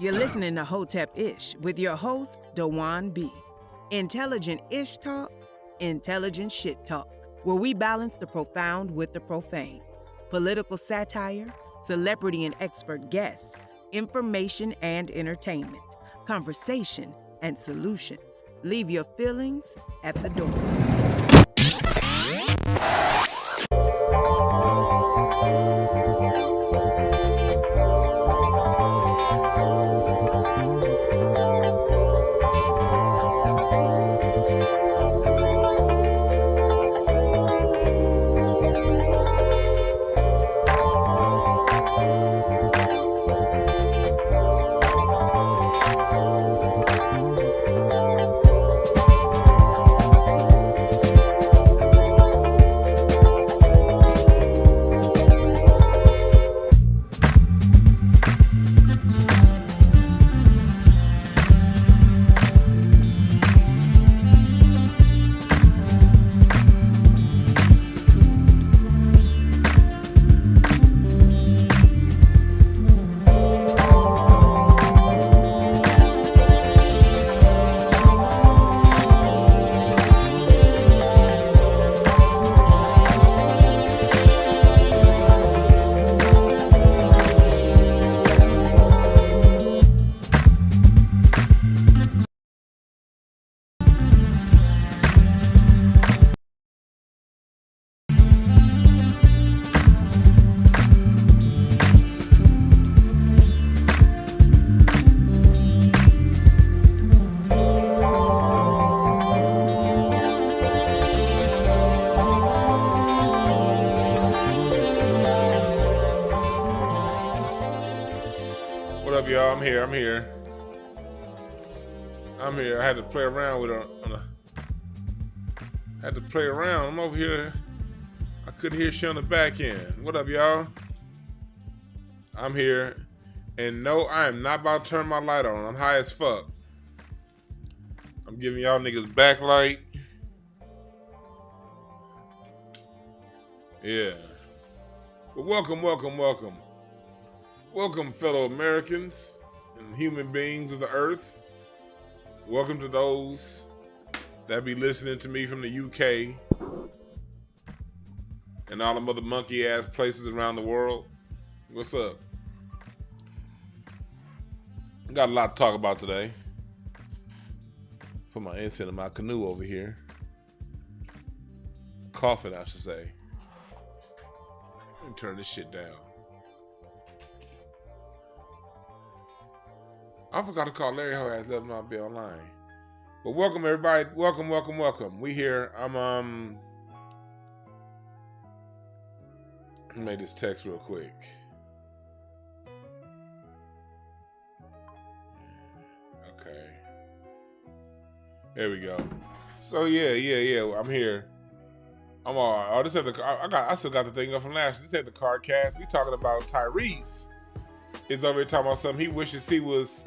You're listening to Hotep Ish with your host, Dewan B. Intelligent Ish Talk, intelligent shit talk, where we balance the profound with the profane. Political satire, celebrity and expert guests, information and entertainment, conversation and solutions. Leave your feelings at the door. Y'all, I'm here. I had to play around with I'm over here. I couldn't hear shit on the back end. What up, y'all? I'm here. And no, I am not about to turn my light on. I'm high as fuck. I'm giving y'all niggas backlight. Yeah. But welcome. Welcome, fellow Americans and human beings of the earth. Welcome to those that be listening to me from the UK and all them other monkey-ass places around the world. What's up? Got a lot to talk about today. Put my incense in my canoe over here. Coffin, I should say. Let me turn this shit down. I forgot to call Larry Ho ass, let him not be online. But welcome everybody. Welcome. We here. Let me make this text real quick. Okay. There we go. So yeah. I'm here. I'm all right. Oh, this had I still got the thing up from last year. This had the card cast. We talking about Tyrese. Is over here talking about something. He wishes he was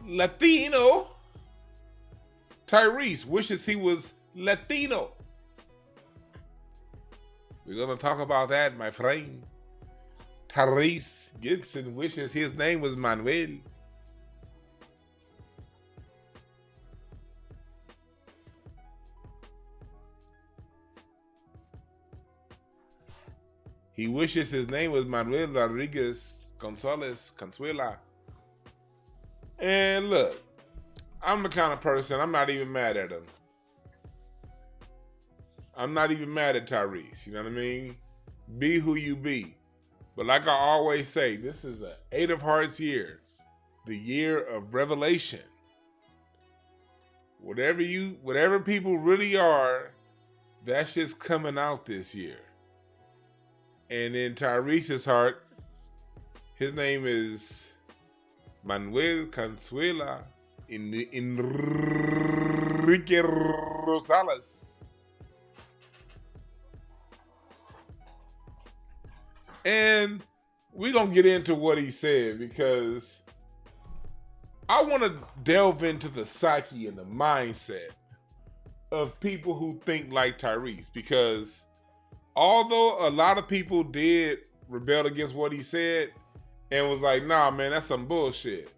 Latino. Tyrese wishes he was Latino. We're going to talk about that, my friend. Tyrese Gibson wishes his name was Manuel. He wishes his name was Manuel Rodriguez Gonzalez Consuela. And look, I'm the kind of person, I'm not even mad at him. I'm not even mad at Tyrese, you know what I mean? Be who you be. But like I always say, this is an 8 of Hearts year. The year of revelation. Whatever people really are, that shit's coming out this year. And in Tyrese's heart, his name is Manuel Consuela Enrique Rosales. And we're going to get into what he said because I want to delve into the psyche and the mindset of people who think like Tyrese, because although a lot of people did rebel against what he said, and was like, nah, man, that's some bullshit.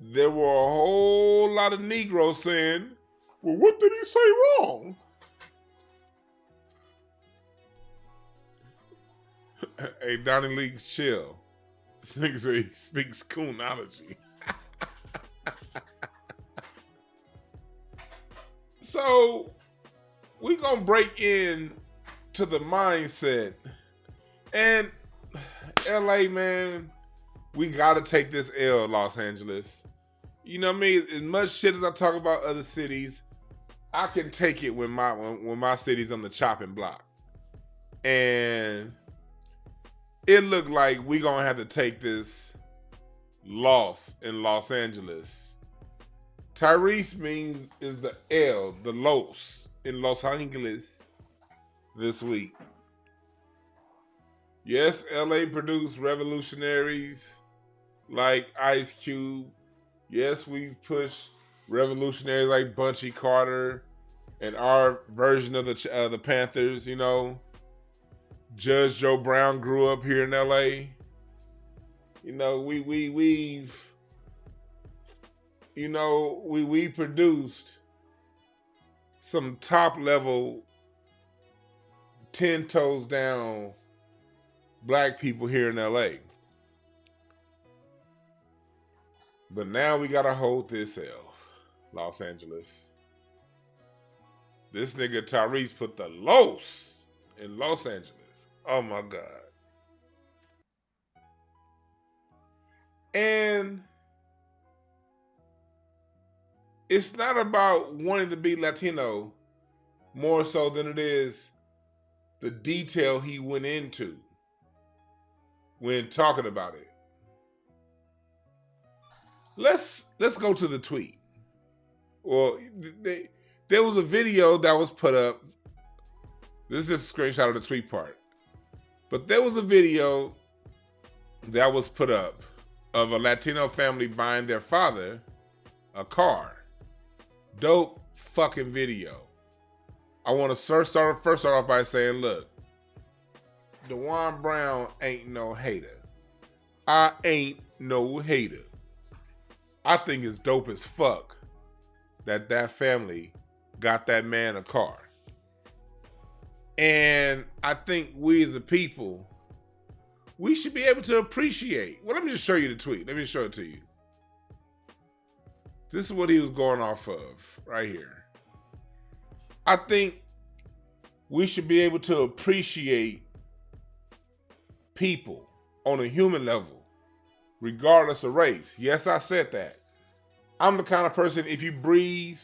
There were a whole lot of Negroes saying, well, what did he say wrong? Hey, Donnie Lee, chill. This nigga said he speaks coonology. So, we gonna break in to the mindset. And LA, man, we gotta take this L, Los Angeles. You know what I mean? As much shit as I talk about other cities, I can take it when my city's on the chopping block. And it looked like we gonna have to take this loss in Los Angeles. Tyrese is the L, the Los in Los Angeles this week. Yes, LA produced revolutionaries like Ice Cube. Yes, we've pushed revolutionaries like Bunchy Carter and our version of the Panthers, you know. Judge Joe Brown grew up here in LA. You know, we produced some top level 10 toes down black people here in LA. But now we gotta hold this L, Los Angeles. This nigga Tyrese put the Los in Los Angeles. Oh my God. And it's not about wanting to be Latino more so than it is the detail he went into when talking about it. Let's go to the tweet. Well, there was a video that was put up. This is just a screenshot of the tweet part. But there was a video that was put up of a Latino family buying their father a car. Dope fucking video. I want to first start off by saying, look, DeJuan Brown ain't no hater. I ain't no hater. I think it's dope as fuck that family got that man a car. And I think we as a people, we should be able to appreciate. Well, let me just show you the tweet. Let me show it to you. This is what he was going off of right here. I think we should be able to appreciate people on a human level, regardless of race. Yes, I said that. I'm the kind of person, if you breathe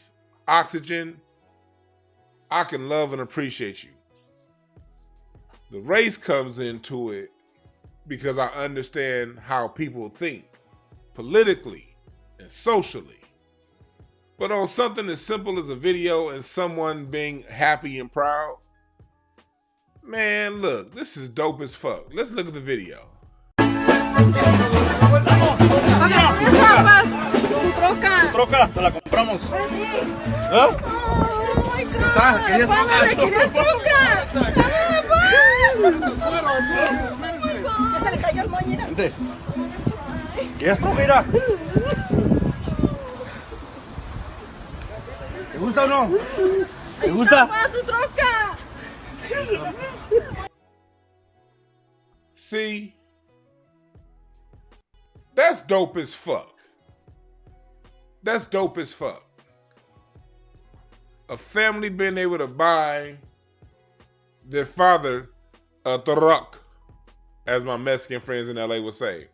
oxygen, I can love and appreciate you. The race comes into it because I understand how people think politically and socially. But on something as simple as a video and someone being happy and proud, man, look, this is dope as fuck. Let's look at the video. Troca, te la compramos. ¿Ah? Oh my God. Está, ¿querías troca? Ya se le cayó el moño. Vente. ¿Querías troca? Mira. ¿Te gusta o no? ¿Te gusta? Tu troca. See, that's dope as fuck. That's dope as fuck. A family being able to buy their father a truck, as my Mexican friends in LA would say.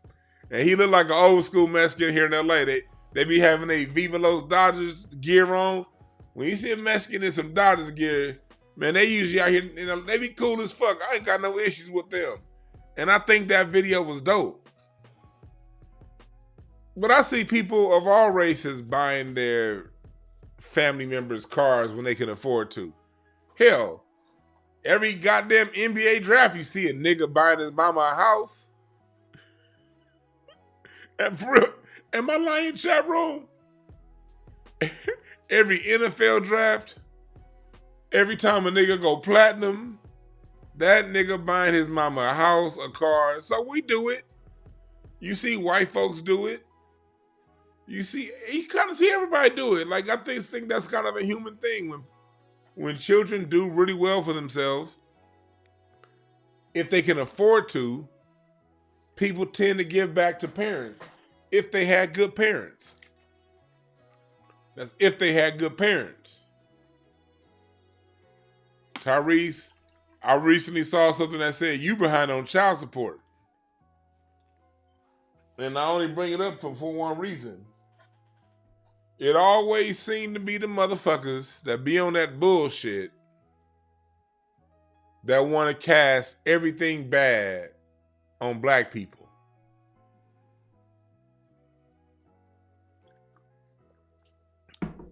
And he looked like an old school Mexican here in LA. They be having a Viva Los Dodgers gear on. When you see a Mexican in some Dodgers gear, man, they usually out here, you know, they be cool as fuck. I ain't got no issues with them. And I think that video was dope. But I see people of all races buying their family members cars when they can afford to. Hell, every goddamn NBA draft, you see a nigga buying his mama a house. And for real, am I lying, chat room? Every NFL draft, every time a nigga go platinum, that nigga buying his mama a house, a car. So we do it. You see white folks do it. You kind of see everybody do it. Like, I think that's kind of a human thing. When children do really well for themselves, if they can afford to, people tend to give back to parents if they had good parents. That's if they had good parents. Tyrese, I recently saw something that said you behind on child support. And I only bring it up for one reason. It always seemed to be the motherfuckers that be on that bullshit that want to cast everything bad on black people.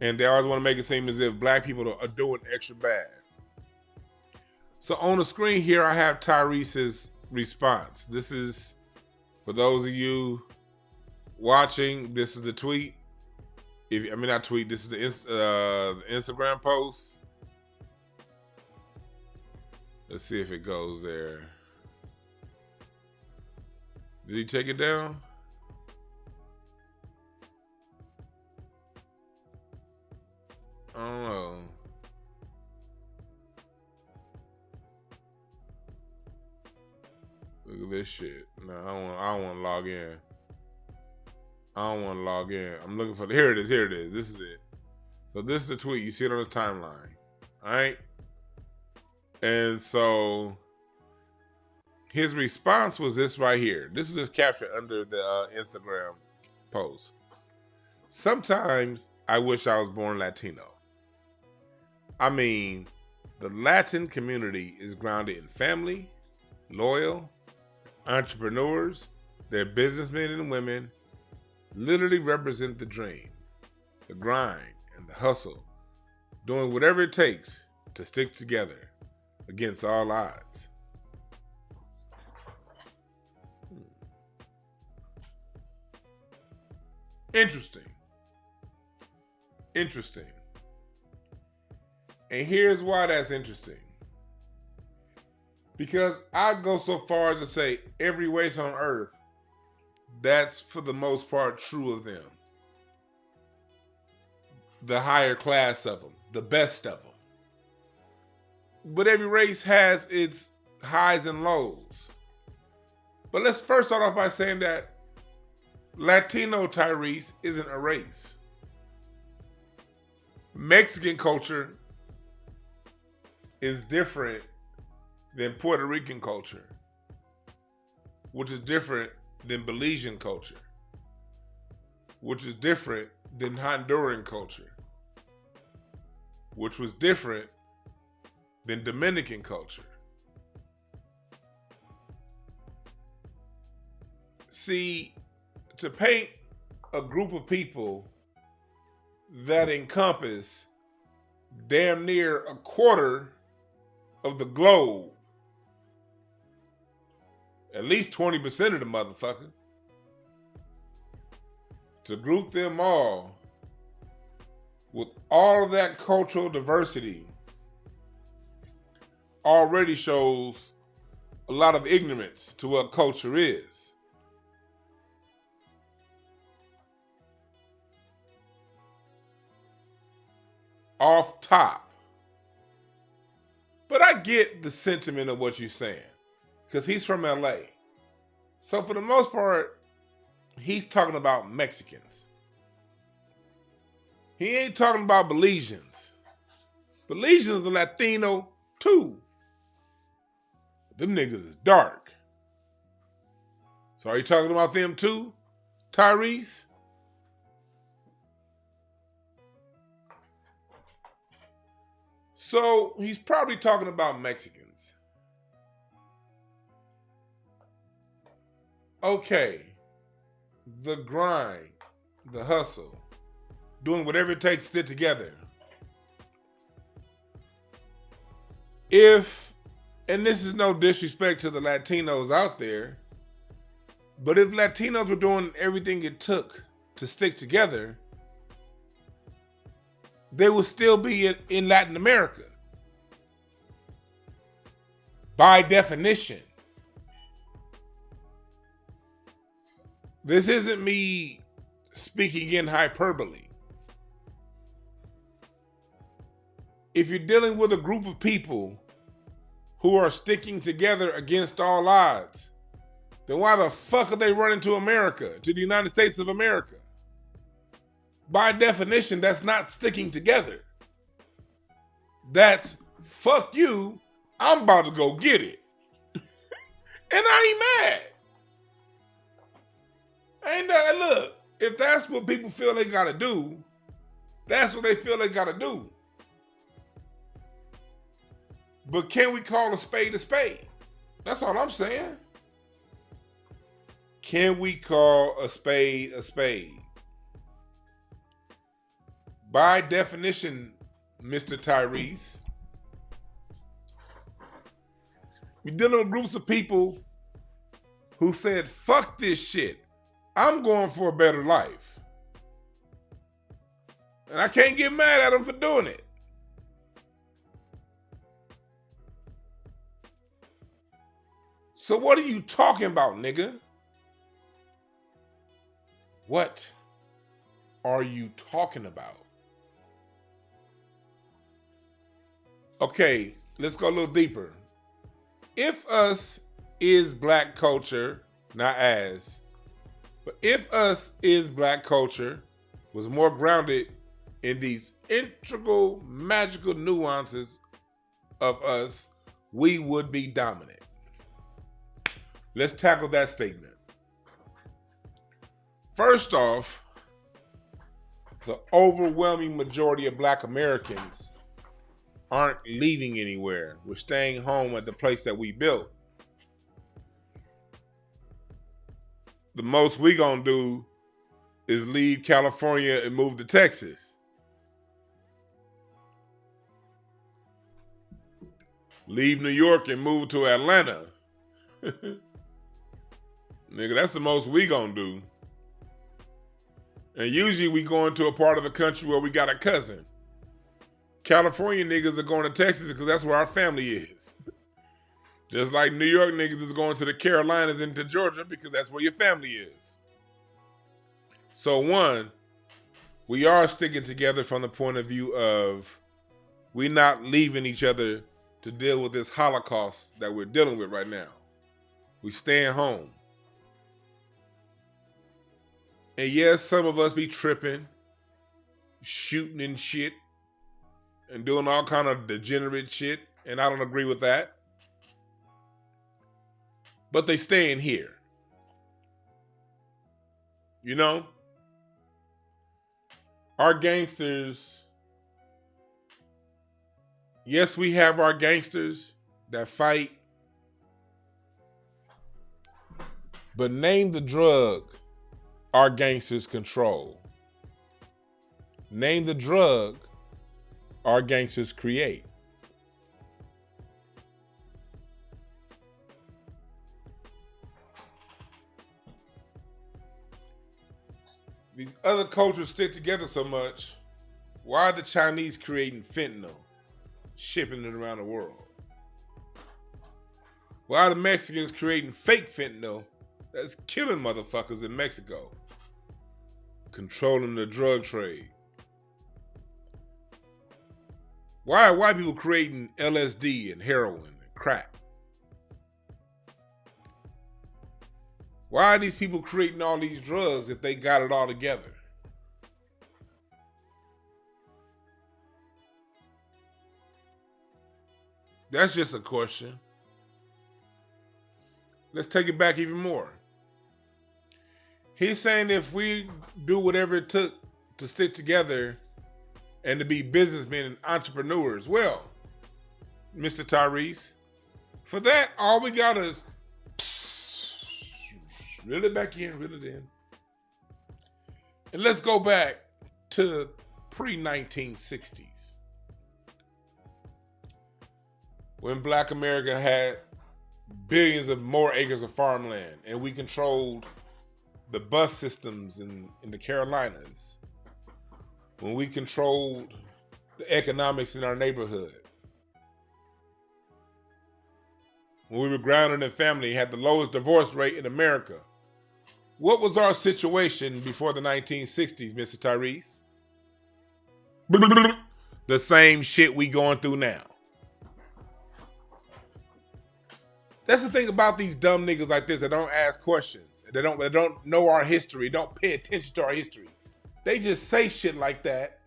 And they always want to make it seem as if black people are doing extra bad. So on the screen here, I have Tyrese's response. This is, for those of you watching, this is the tweet. This is the Instagram post. Let's see if it goes there. Did he take it down? I don't know. Look at this shit. No, I don't want to log in. I don't want to log in. I'm looking for here it is. This is it. So this is the tweet. You see it on his timeline. All right. And so his response was this right here. This is his caption under the Instagram post. Sometimes I wish I was born Latino. I mean, the Latin community is grounded in family, loyal, entrepreneurs. They're businessmen and women, literally represent the dream, the grind, and the hustle, doing whatever it takes to stick together against all odds. Interesting. And here's why that's interesting. Because I go so far as to say every race on earth, that's for the most part true of them. The higher class of them, the best of them. But every race has its highs and lows. But let's first start off by saying that Latino Tyrese isn't a race. Mexican culture is different than Puerto Rican culture, which is different than Belizean culture, which is different than Honduran culture, which was different than Dominican culture. See, to paint a group of people that encompass damn near a quarter of the globe, at least 20% of the motherfucker, to group them all with all of that cultural diversity already shows a lot of ignorance to what culture is. Off top. But I get the sentiment of what you're saying, because he's from LA. So for the most part, he's talking about Mexicans. He ain't talking about Belizeans. Belizeans are Latino too. Them niggas is dark. So are you talking about them too, Tyrese? So he's probably talking about Mexicans. Okay, the grind, the hustle, doing whatever it takes to stick together. And this is no disrespect to the Latinos out there, but if Latinos were doing everything it took to stick together, they would still be in Latin America. By definition. This isn't me speaking in hyperbole. If you're dealing with a group of people who are sticking together against all odds, then why the fuck are they running to America, to the United States of America? By definition, that's not sticking together. That's, fuck you, I'm about to go get it. And I ain't mad. Look, if that's what people feel they gotta do, that's what they feel they gotta do. But can we call a spade a spade? That's all I'm saying. Can we call a spade a spade? By definition, Mr. Tyrese, we're dealing with groups of people who said, fuck this shit. I'm going for a better life. And I can't get mad at them for doing it. So what are you talking about, nigga? What are you talking about? Okay, let's go a little deeper. If us is black culture, not as, but if us is black culture was more grounded in these integral, magical nuances of us, we would be dominant. Let's tackle that statement. First off, the overwhelming majority of black Americans aren't leaving anywhere. We're staying home at the place that we built. The most we gonna do is leave California and move to Texas. Leave New York and move to Atlanta. Nigga, that's the most we gonna do. And usually we go into a part of the country where we got a cousin. California niggas are going to Texas because that's where our family is. Just like New York niggas is going to the Carolinas and to Georgia because that's where your family is. So one, we are sticking together from the point of view of we're not leaving each other to deal with this Holocaust that we're dealing with right now. We staying home. And yes, some of us be tripping, shooting and shit, and doing all kind of degenerate shit, and I don't agree with that. But they staying here. You know? Our gangsters, yes, we have our gangsters that fight, but name the drug our gangsters control. Name the drug our gangsters create. These other cultures stick together so much. Why are the Chinese creating fentanyl, shipping it around the world? Why are the Mexicans creating fake fentanyl that's killing motherfuckers in Mexico? Controlling the drug trade. Why are white people creating LSD and heroin and crack? Why are these people creating all these drugs if they got it all together? That's just a question. Let's take it back even more. He's saying if we do whatever it took to stick together and to be businessmen and entrepreneurs, well, Mr. Tyrese, for that, all we got is reel it back in, reel it in. And let's go back to pre-1960s. When Black America had billions of more acres of farmland and we controlled the bus systems in the Carolinas, when we controlled the economics in our neighborhood, when we were grounded in family, had the lowest divorce rate in America, What was our situation before the 1960s, Mr. Tyrese? The same shit we going through now. That's the thing about these dumb niggas like this that don't ask questions. They don't know our history, don't pay attention to our history. They just say shit like that.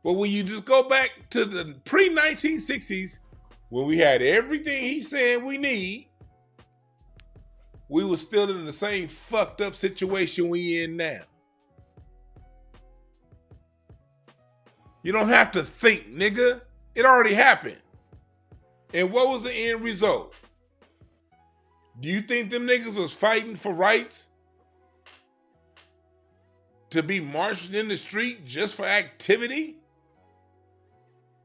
But when you just go back to the pre-1960s, when we had everything he said we need, we were still in the same fucked up situation we in now. You don't have to think, nigga. It already happened. And what was the end result? Do you think them niggas was fighting for rights? To be marching in the street just for activity?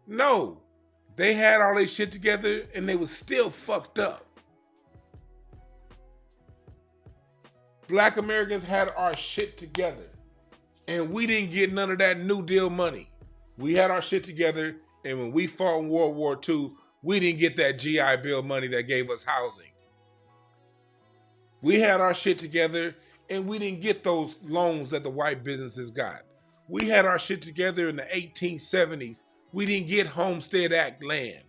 No. They had all their shit together and they was still fucked up. Black Americans had our shit together. And we didn't get none of that New Deal money. We had our shit together, and when we fought in World War II, we didn't get that GI Bill money that gave us housing. We had our shit together, and we didn't get those loans that the white businesses got. We had our shit together in the 1870s. We didn't get Homestead Act land.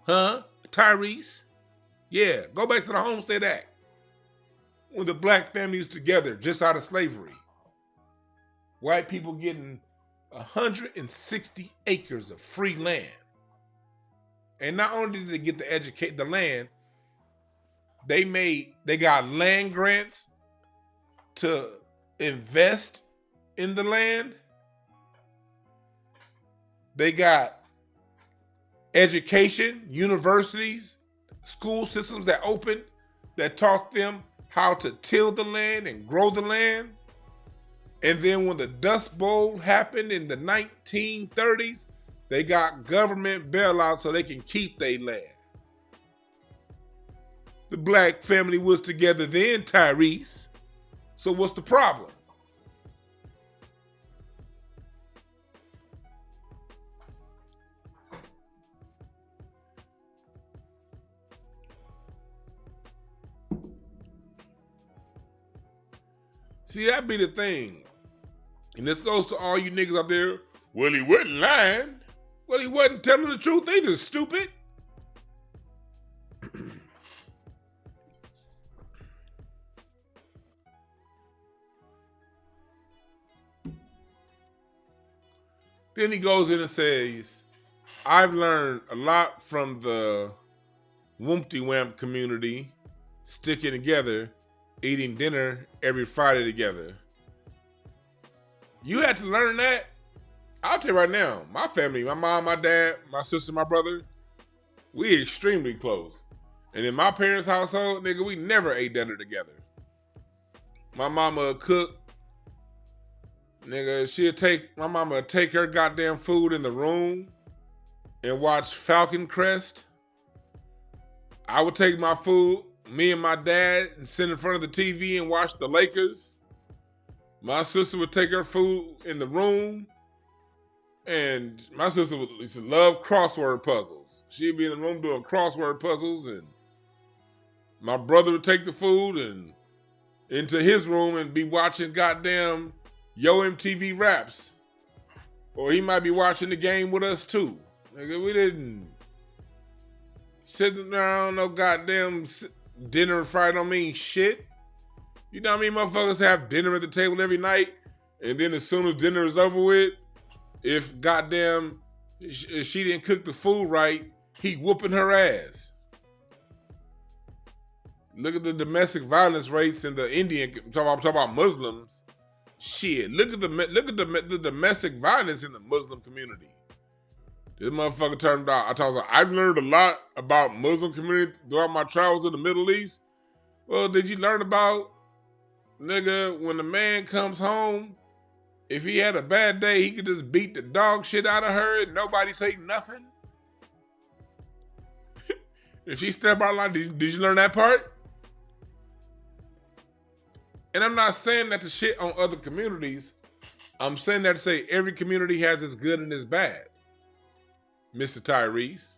Huh, Tyrese? Yeah, go back to the Homestead Act. When the black family was together, just out of slavery. White people getting 160 acres of free land. And not only did they get to educate the land, they got land grants to invest in the land. They got education, universities, school systems that opened that taught them how to till the land and grow the land. And then when the Dust Bowl happened in the 1930s, they got government bailouts so they can keep their land. The black family was together then, Tyrese. So what's the problem? See, that be the thing. And this goes to all you niggas out there. Well, he wasn't lying. Well, he wasn't telling the truth either, stupid. Then he goes in and says, I've learned a lot from the Wumpty Wamp community sticking together, eating dinner every Friday together. You had to learn that. I'll tell you right now, my family, my mom, my dad, my sister, my brother, we extremely close. And in my parents' household, nigga, we never ate dinner together. My mama would cook. Nigga, my mama would take her goddamn food in the room and watch Falcon Crest. I would take my food, me and my dad, and sit in front of the TV and watch the Lakers. My sister would take her food in the room, and my sister used to love crossword puzzles. She'd be in the room doing crossword puzzles, and my brother would take the food and into his room and be watching goddamn Yo MTV Raps. Or he might be watching the game with us too. Nigga, we didn't sit around no goddamn dinner Friday don't mean shit. You know how many motherfuckers have dinner at the table every night, and then as soon as dinner is over with, if goddamn she didn't cook the food right, he whooping her ass. Look at the domestic violence rates in the Indian. I'm talking about Muslims. Shit, look at the domestic violence in the Muslim community. This motherfucker turned out. I've learned a lot about Muslim community throughout my travels in the Middle East. Well, did you learn about, nigga, when the man comes home, if he had a bad day, he could just beat the dog shit out of her and nobody say nothing? If she step out of line, did you learn that part? And I'm not saying that to shit on other communities. I'm saying that to say every community has its good and its bad, Mr. Tyrese.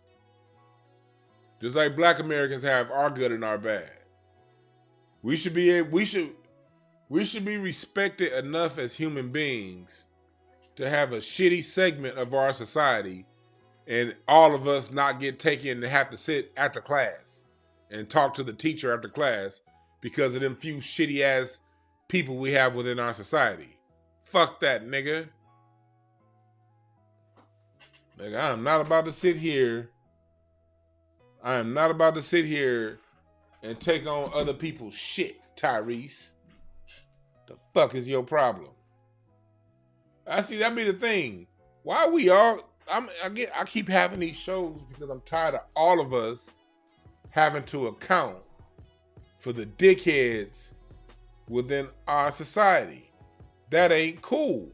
Just like black Americans have our good and our bad. We should be respected enough as human beings to have a shitty segment of our society and all of us not get taken and have to sit after class and talk to the teacher after class because of them few shitty ass people we have within our society. Fuck that, nigga. Nigga, I am not about to sit here. I am not about to sit here and take on other people's shit, Tyrese. The fuck is your problem? I see that be the thing. Why we all? I keep having these shows because I'm tired of all of us having to account for the dickheads within our society. That ain't cool.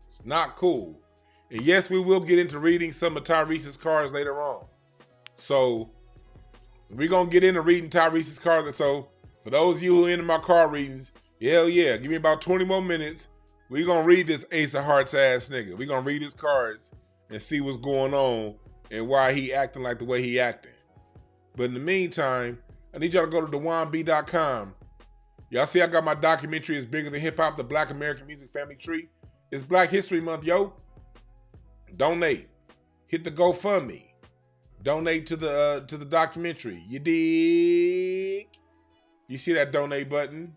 It's not cool. And yes, we will get into reading some of Tyrese's cards later on. So we're going to get into reading Tyrese's cards. And so for those of you who are into my card readings, hell yeah, give me about 20 more minutes. We're going to read this Ace of Hearts ass nigga. We're going to read his cards and see what's going on and why he acting like the way he acting. But in the meantime, I need y'all to go to DewanB.com. Y'all see I got my documentary Is Bigger Than Hip Hop, The Black American Music Family Tree. It's Black History Month, yo. Donate. Hit the GoFundMe. Donate to the documentary. You dig? You see that donate button?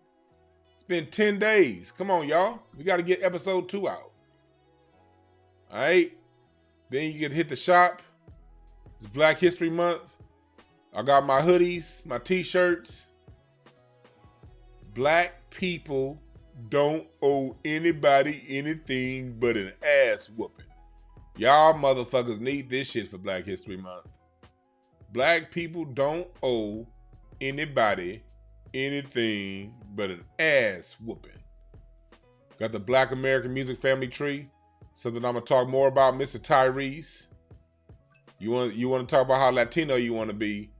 It's been 10 days. Come on, y'all. We got to get episode 2 out. All right? Then you can hit the shop. It's Black History Month. I got my hoodies, my t-shirts. Black people don't owe anybody anything but an ass whooping. Y'all motherfuckers need this shit for Black History Month. Black people don't owe anybody anything but an ass whooping. Got the Black American Music Family Tree. Something I'm gonna talk more about, Mr. Tyrese. You want to talk about how Latino you want to be,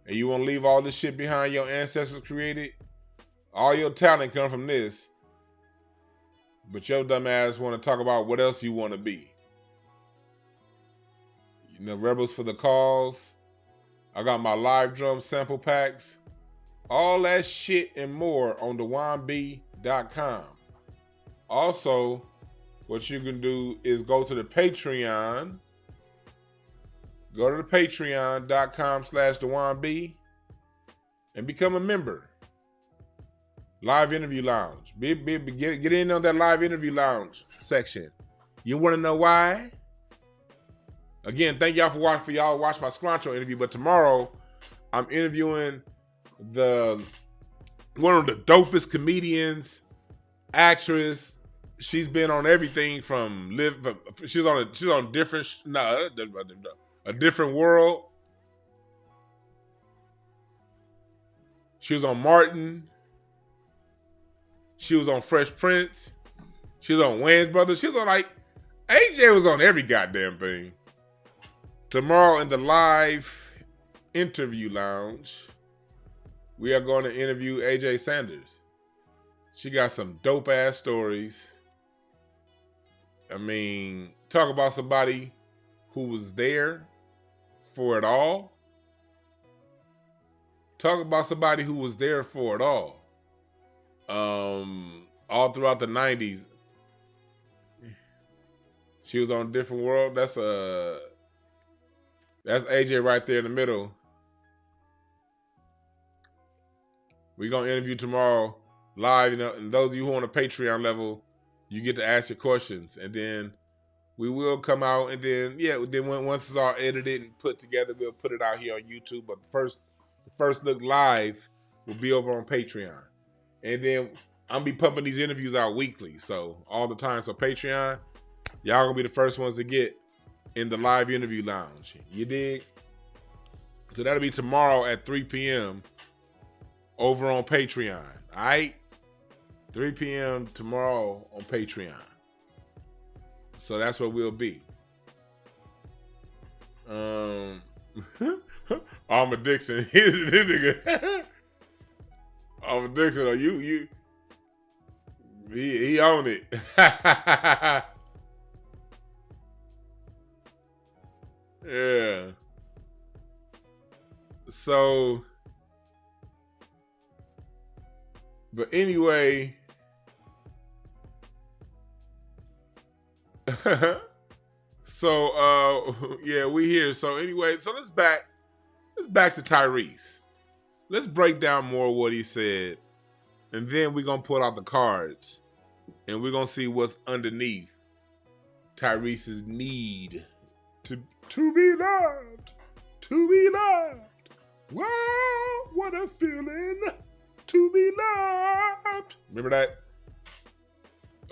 and you want to leave all this shit behind your ancestors created. All your talent come from this, but your dumb ass want to talk about what else you want to be. You know, Rebels for the Cause. I got my live drum sample packs. All that shit and more on DewanB.com. Also, what you can do is go to the Patreon. Go to the patreon.com/DewanB and become a member. Live interview lounge. Get in on that live interview lounge section. You want to know why? Again, thank y'all for watching. Watch my Sclancho interview. But tomorrow, I'm interviewing one of the dopest comedians, actress. She's been on everything from she's on a different world. She was on Martin. She was on Fresh Prince. She was on Wayans Brothers. She was on AJ was on every goddamn thing. Tomorrow in the live interview lounge, we are going to interview AJ Sanders. She got some dope ass stories. I mean, talk about somebody who was there for it all. Talk about somebody who was there for it all. All throughout the 90s. She was on a different world. That's AJ right there in the middle. We're going to interview tomorrow live. You know, and those of you who are on the Patreon level, you get to ask your questions. And then we will come out. And then, once it's all edited and put together, we'll put it out here on YouTube. But the first look live will be over on Patreon. And then I'm going to be pumping these interviews out weekly. So all the time. So Patreon, y'all going to be the first ones to get in the live interview lounge. You dig? So that'll be tomorrow at 3 p.m. over on Patreon. All right? 3 p.m. tomorrow on Patreon. So that's what we'll be. Alma Dixon. This nigga. Alma Dixon, he own it. Yeah. So But anyway, so yeah, we here. So anyway, so let's back to Tyrese. Let's break down more of what he said, and then we're gonna pull out the cards, and we're gonna see what's underneath Tyrese's need to be loved, to be loved. Wow, what a feeling to be loved. Remember that?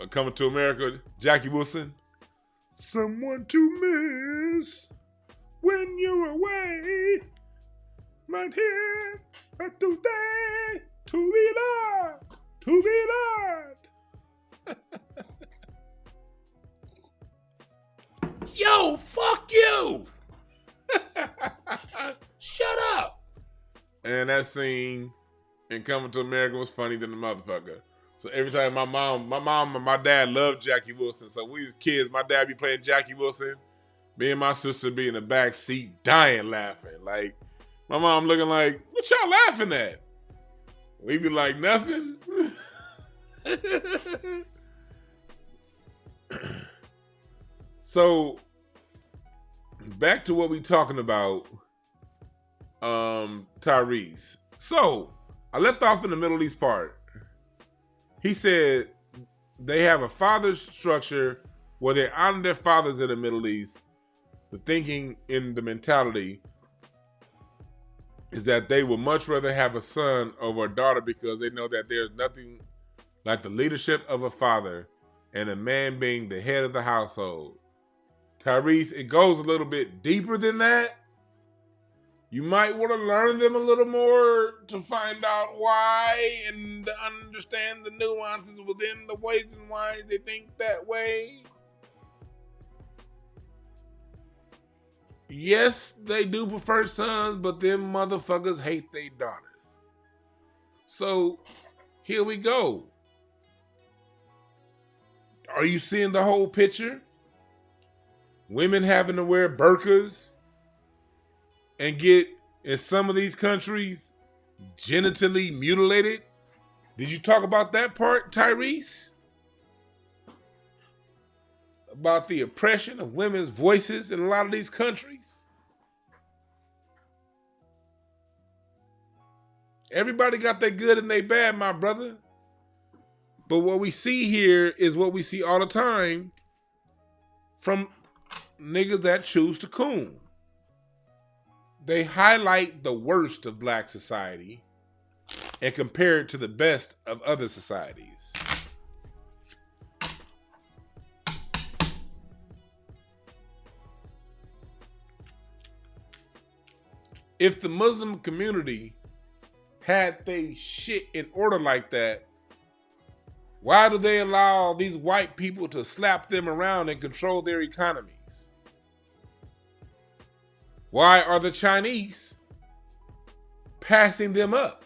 Coming to America, Jackie Wilson. Someone to miss when you're away. Right here at today. To be loved. To be loved. Yo, fuck you. Shut up. And that scene in Coming to America was funny than the motherfucker. So every time my mom and my dad loved Jackie Wilson. So we as kids, my dad be playing Jackie Wilson. Me and my sister be in the back seat dying laughing. Like, my mom looking like, what y'all laughing at? We be like, nothing. So, back to what we talking about, Tyrese. So, I left off in the Middle East part. He said they have a father structure where they honor their fathers in the Middle East. The thinking in the mentality is that they would much rather have a son over a daughter because they know that there's nothing like the leadership of a father and a man being the head of the household. Tyrese, it goes a little bit deeper than that. You might want to learn them a little more to find out why and to understand the nuances within the ways and why they think that way. Yes, they do prefer sons, but them motherfuckers hate their daughters. So, here we go. Are you seeing the whole picture? Women having to wear burqas and get, in some of these countries, genitally mutilated. Did you talk about that part, Tyrese? About the oppression of women's voices in a lot of these countries? Everybody got their good and their bad, my brother. But what we see here is what we see all the time from niggas that choose to coon. They highlight the worst of black society and compare it to the best of other societies. If the Muslim community had they shit in order like that, why do they allow these white people to slap them around and control their economies? Why are the Chinese passing them up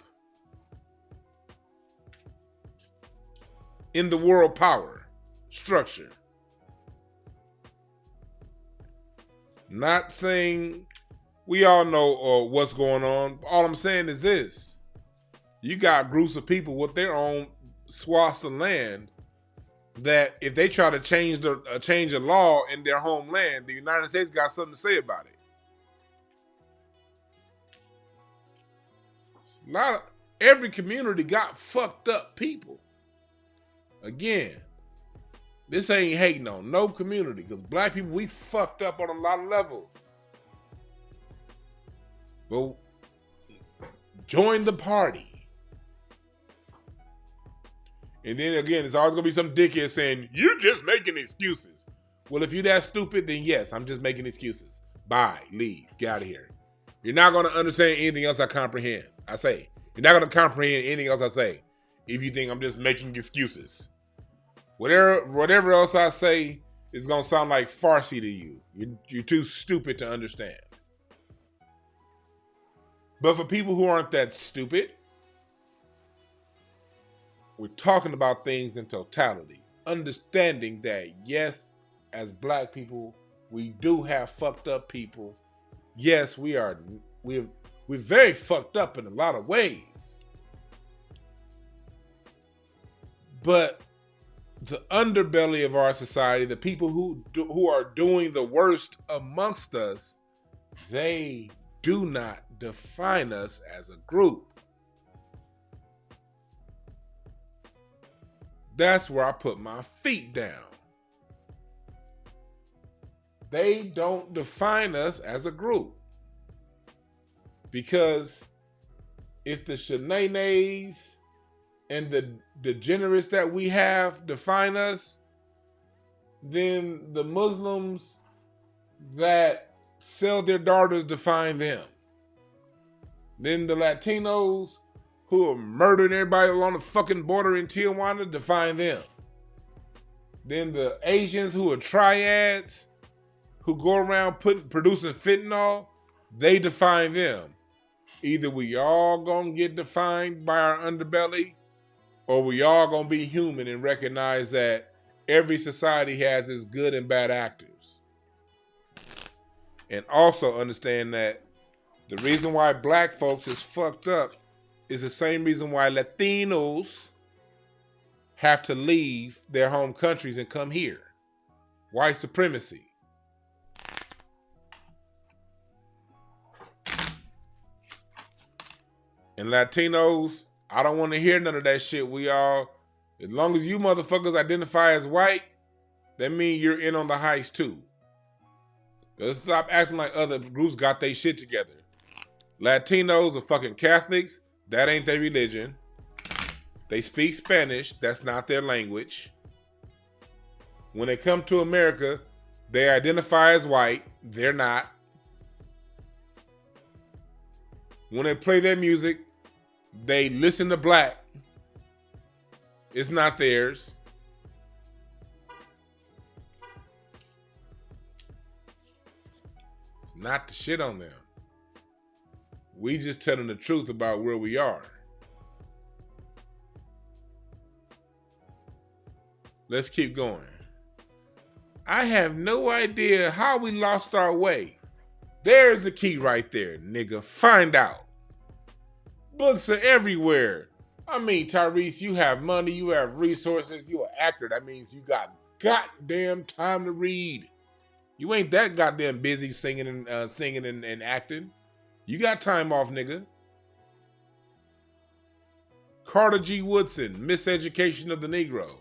in the world power structure? Not saying we all know what's going on. All I'm saying is this. You got groups of people with their own swaths of land that if they try to change a law in their homeland, the United States got something to say about it. Every community got fucked up people. Again, this ain't hating on no community because black people, we fucked up on a lot of levels. But join the party. And then again, it's always gonna be some dickhead saying, you're just making excuses. Well, if you're that stupid, then yes, I'm just making excuses. Bye, leave, get out of here. You're not gonna understand anything else I comprehend. I say, you're not gonna comprehend anything else I say if you think I'm just making excuses. Whatever else I say is gonna sound like Farsi to you. You're too stupid to understand. But for people who aren't that stupid, we're talking about things in totality. Understanding that, yes, as black people, we do have fucked up people. Yes, we're very fucked up in a lot of ways. But the underbelly of our society, the people who are doing the worst amongst us, they do not define us as a group. That's where I put my feet down. They don't define us as a group. Because if the Shanays and the degenerates that we have define us, then the Muslims that sell their daughters define them. Then the Latinos who are murdering everybody along the fucking border in Tijuana define them. Then the Asians who are triads, who go around producing fentanyl, they define them. Either we all gonna get defined by our underbelly, or we all gonna be human and recognize that every society has its good and bad actors. And also understand that the reason why black folks is fucked up is the same reason why Latinos have to leave their home countries and come here. White supremacy. And Latinos, I don't want to hear none of that shit. As long as you motherfuckers identify as white, that means you're in on the heist too. Let's stop acting like other groups got their shit together. Latinos are fucking Catholics. That ain't their religion. They speak Spanish. That's not their language. When they come to America, they identify as white. They're not. When they play their music, they listen to black. It's not theirs. It's not the shit on them. We just telling the truth about where we are. Let's keep going. I have no idea how we lost our way. There's the key right there, nigga. Find out. Books are everywhere. I mean, Tyrese, you have money, you have resources, you an actor. That means you got goddamn time to read. You ain't that goddamn busy singing and acting. You got time off, nigga. Carter G. Woodson, Miseducation of the Negro.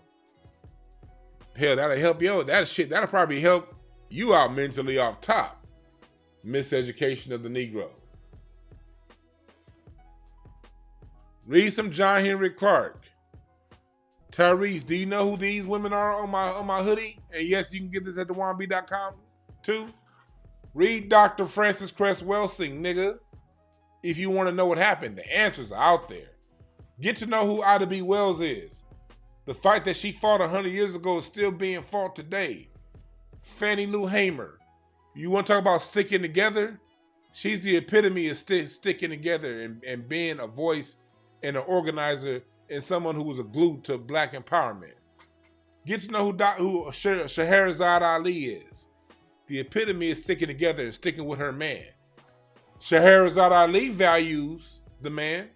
Hell, that'll help you. That'll probably help you out mentally off top. Miseducation of the Negro. Read some John Henry Clark. Tyrese, do you know who these women are on my hoodie? And yes, you can get this at thewanb.com too. Read Dr. Frances Cress Welsing, nigga. If you want to know what happened, the answers are out there. Get to know who Ida B. Wells is. The fight that she fought 100 years ago is still being fought today. Fannie Lou Hamer. You want to talk about sticking together? She's the epitome of sticking together and being a voice and an organizer and someone who was a glue to black empowerment. Get to know who Scheherazade Ali is. The epitome is sticking together and sticking with her man. Scheherazade Ali values the man.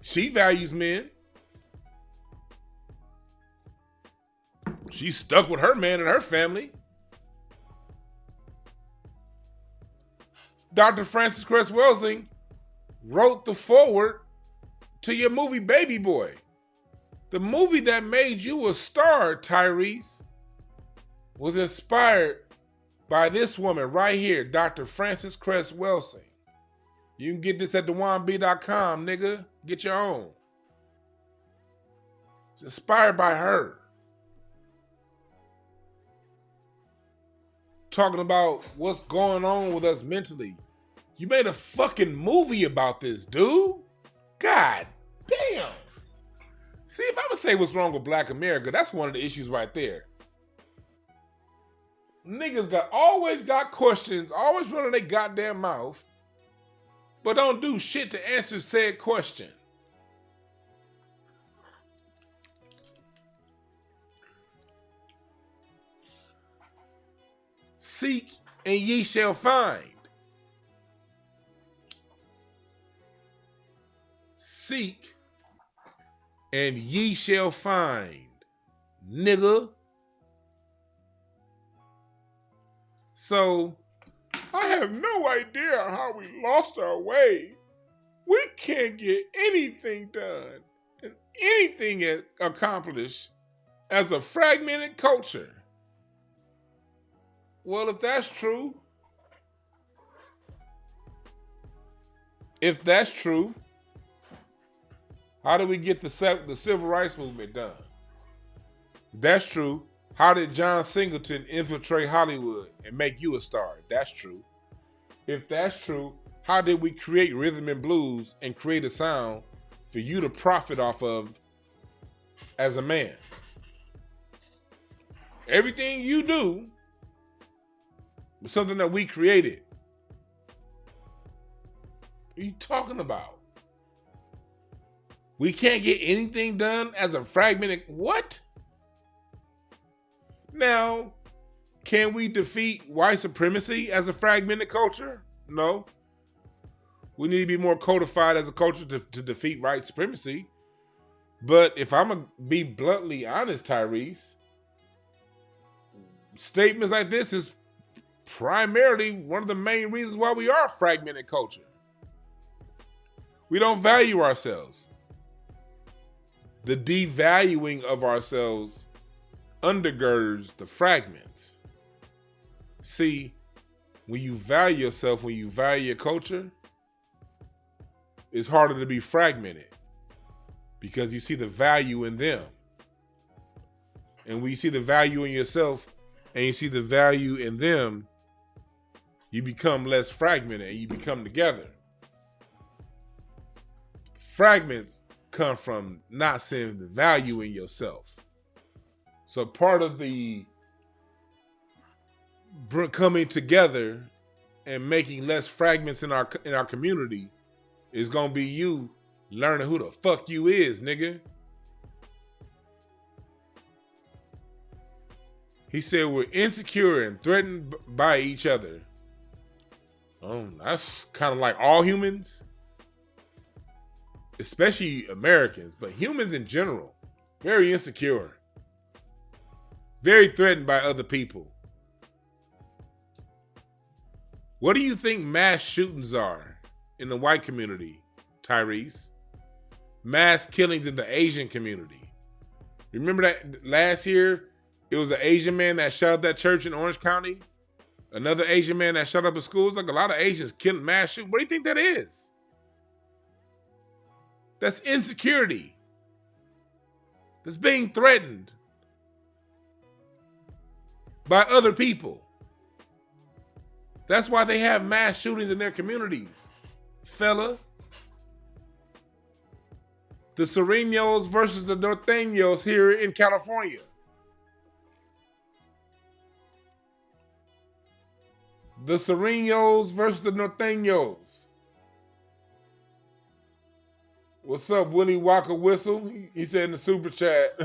She values men. She's stuck with her man and her family. Dr. Frances Cress Welsing wrote the foreword to your movie Baby Boy. The movie that made you a star, Tyrese, was inspired by this woman right here, Dr. Frances Cress Welsing. You can get this at thewanb.com, nigga. Get your own. It's inspired by her. Talking about what's going on with us mentally. You made a fucking movie about this, dude. God damn. See, if I'm gonna say what's wrong with Black America, that's one of the issues right there. Niggas always got questions, always running their goddamn mouth, but don't do shit to answer said question. Seek and ye shall find. Seek and ye shall find, nigga. So, I have no idea how we lost our way. We can't get anything done and anything accomplished as a fragmented culture. Well, if that's true, how do we get the civil rights movement done? If that's true, how did John Singleton infiltrate Hollywood and make you a star? If that's true. If that's true, how did we create rhythm and blues and create a sound for you to profit off of as a man? Everything you do was something that we created. What are you talking about? We can't get anything done as a fragmented what? Now, can we defeat white supremacy as a fragmented culture? No. We need to be more codified as a culture to defeat white supremacy. But if I'm going to be bluntly honest, Tyrese, statements like this is primarily one of the main reasons why we are a fragmented culture. We don't value ourselves. The devaluing of ourselves undergirds the fragments. See, when you value yourself, when you value your culture, it's harder to be fragmented because you see the value in them. And when you see the value in yourself and you see the value in them, you become less fragmented and you become together. Fragments come from not seeing the value in yourself. So part of the coming together and making less fragments in our community is gonna be you learning who the fuck you is, nigga. He said we're insecure and threatened by each other. That's kind of like all humans, especially Americans, but humans in general, very insecure, very threatened by other people. What do you think mass shootings are in the white community, Tyrese? Mass killings in the Asian community. Remember that last year, it was an Asian man that shot up that church in Orange County? Another Asian man that shot up a school? It's like a lot of Asians killing mass shooting. What do you think that is? That's insecurity. That's being threatened by other people. That's why they have mass shootings in their communities, fella. The Sureños versus the Norteños here in California. The Sureños versus the Norteños. What's up, Willie Walker Whistle? He said in the super chat,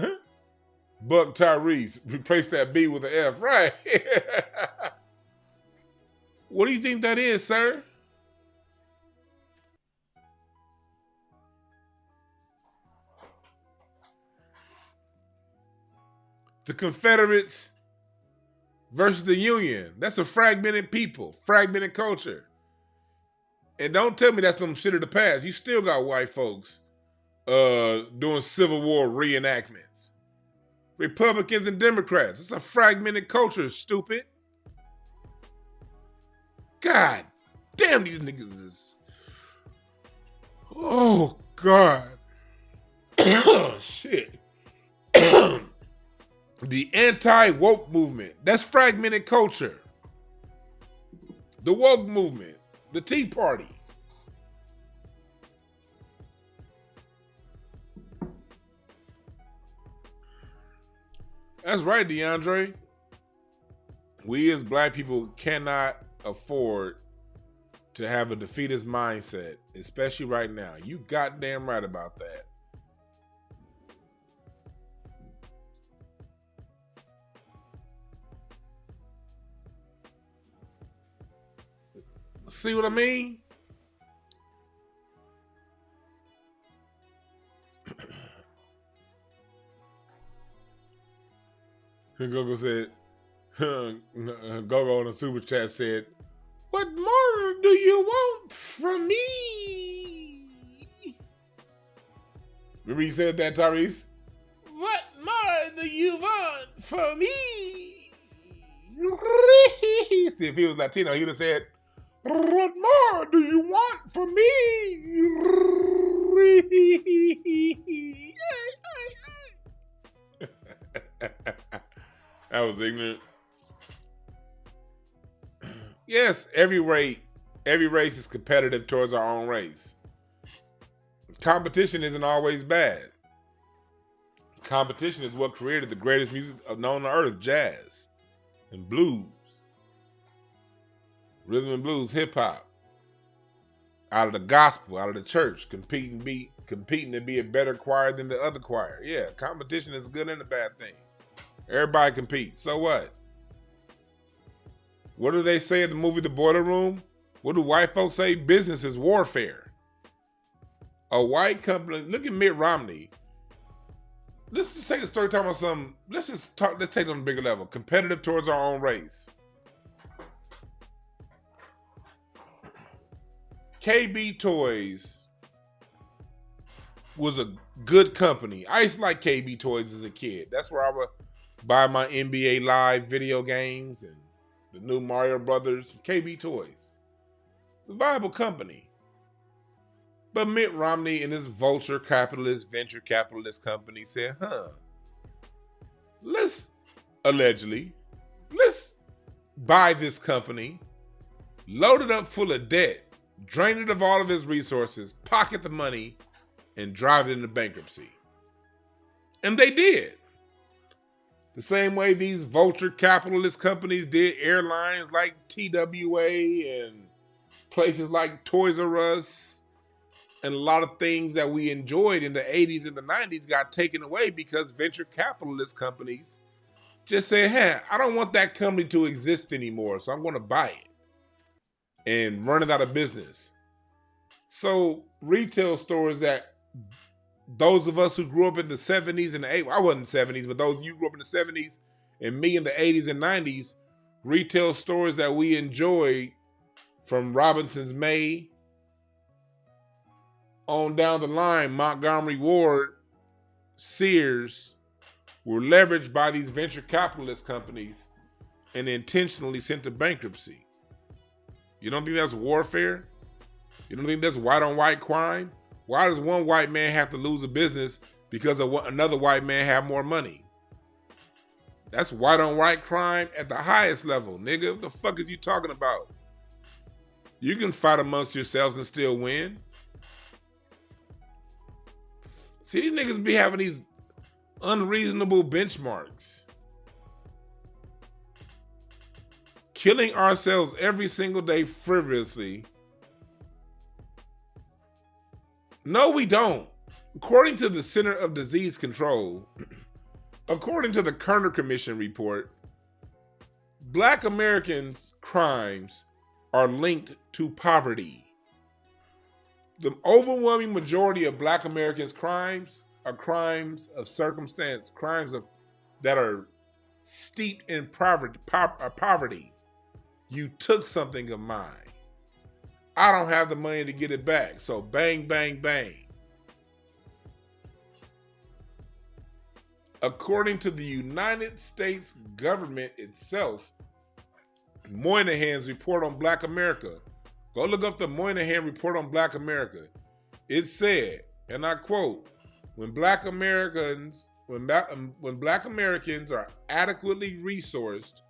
Buck Tyrese, replace that B with an F, right? What do you think that is, sir? The Confederates versus the Union. That's a fragmented people, fragmented culture. And don't tell me that's some shit of the past. You still got white folks doing Civil War reenactments. Republicans and Democrats. It's a fragmented culture, stupid. God damn, these niggas is... Oh, God. Shit. The anti-woke movement. That's fragmented culture. The woke movement. The Tea Party. That's right, DeAndre. We as black people cannot afford to have a defeatist mindset, especially right now. You goddamn right about that. See what I mean? Gogo said, Gogo on the super chat said, "What more do you want from me?" Remember you said that, Tyrese? What more do you want from me? See, if he was Latino, he would have said, "What more do you want from me?" That was ignorant. Yes, every race is competitive towards our own race. Competition isn't always bad. Competition is what created the greatest music known on earth, jazz and blues, rhythm and blues, hip hop. Out of the gospel, out of the church, competing to be a better choir than the other choir. Yeah, competition is a good and a bad thing. Everybody competes. So what? What do they say in the movie The Boiler Room? What do white folks say? Business is warfare. A white company, look at Mitt Romney. Let's just take the story talking about something. Let's take it on a bigger level. Competitive towards our own race. KB Toys was a good company. I used to like KB Toys as a kid. That's where I would buy my NBA Live video games and the new Mario Brothers. KB Toys. It's a viable company. But Mitt Romney and his venture capitalist company said, let's buy this company, load it up full of debt, drain it of all of his resources, pocket the money, and drive it into bankruptcy. And they did. The same way these vulture capitalist companies did airlines like TWA and places like Toys R Us, and a lot of things that we enjoyed in the 80s and the 90s got taken away because venture capitalist companies just said, hey, I don't want that company to exist anymore, so I'm going to buy it and run it out of business. So retail stores that those of us who grew up in the 70s and the 80s, I wasn't 70s, but those of you who grew up in the 70s and me in the 80s and 90s, retail stores that we enjoyed from Robinson's May on down the line, Montgomery Ward, Sears, were leveraged by these venture capitalist companies and intentionally sent to bankruptcy. You don't think that's warfare? You don't think that's white on white crime? Why does one white man have to lose a business because of another white man have more money? That's white on white crime at the highest level, nigga. What the fuck is you talking about? You can fight amongst yourselves and still win. See, these niggas be having these unreasonable benchmarks. Killing ourselves every single day frivolously. No, we don't. According to the Center of Disease Control, according to the Kerner Commission report, Black Americans' crimes are linked to poverty. The overwhelming majority of Black Americans' crimes are crimes of circumstance, that are steeped in poverty. You took something of mine. I don't have the money to get it back, so bang, bang, bang. According to the United States government itself, Moynihan's report on Black America, go look up the Moynihan report on Black America. It said, and I quote, when Black Americans are adequately resourced,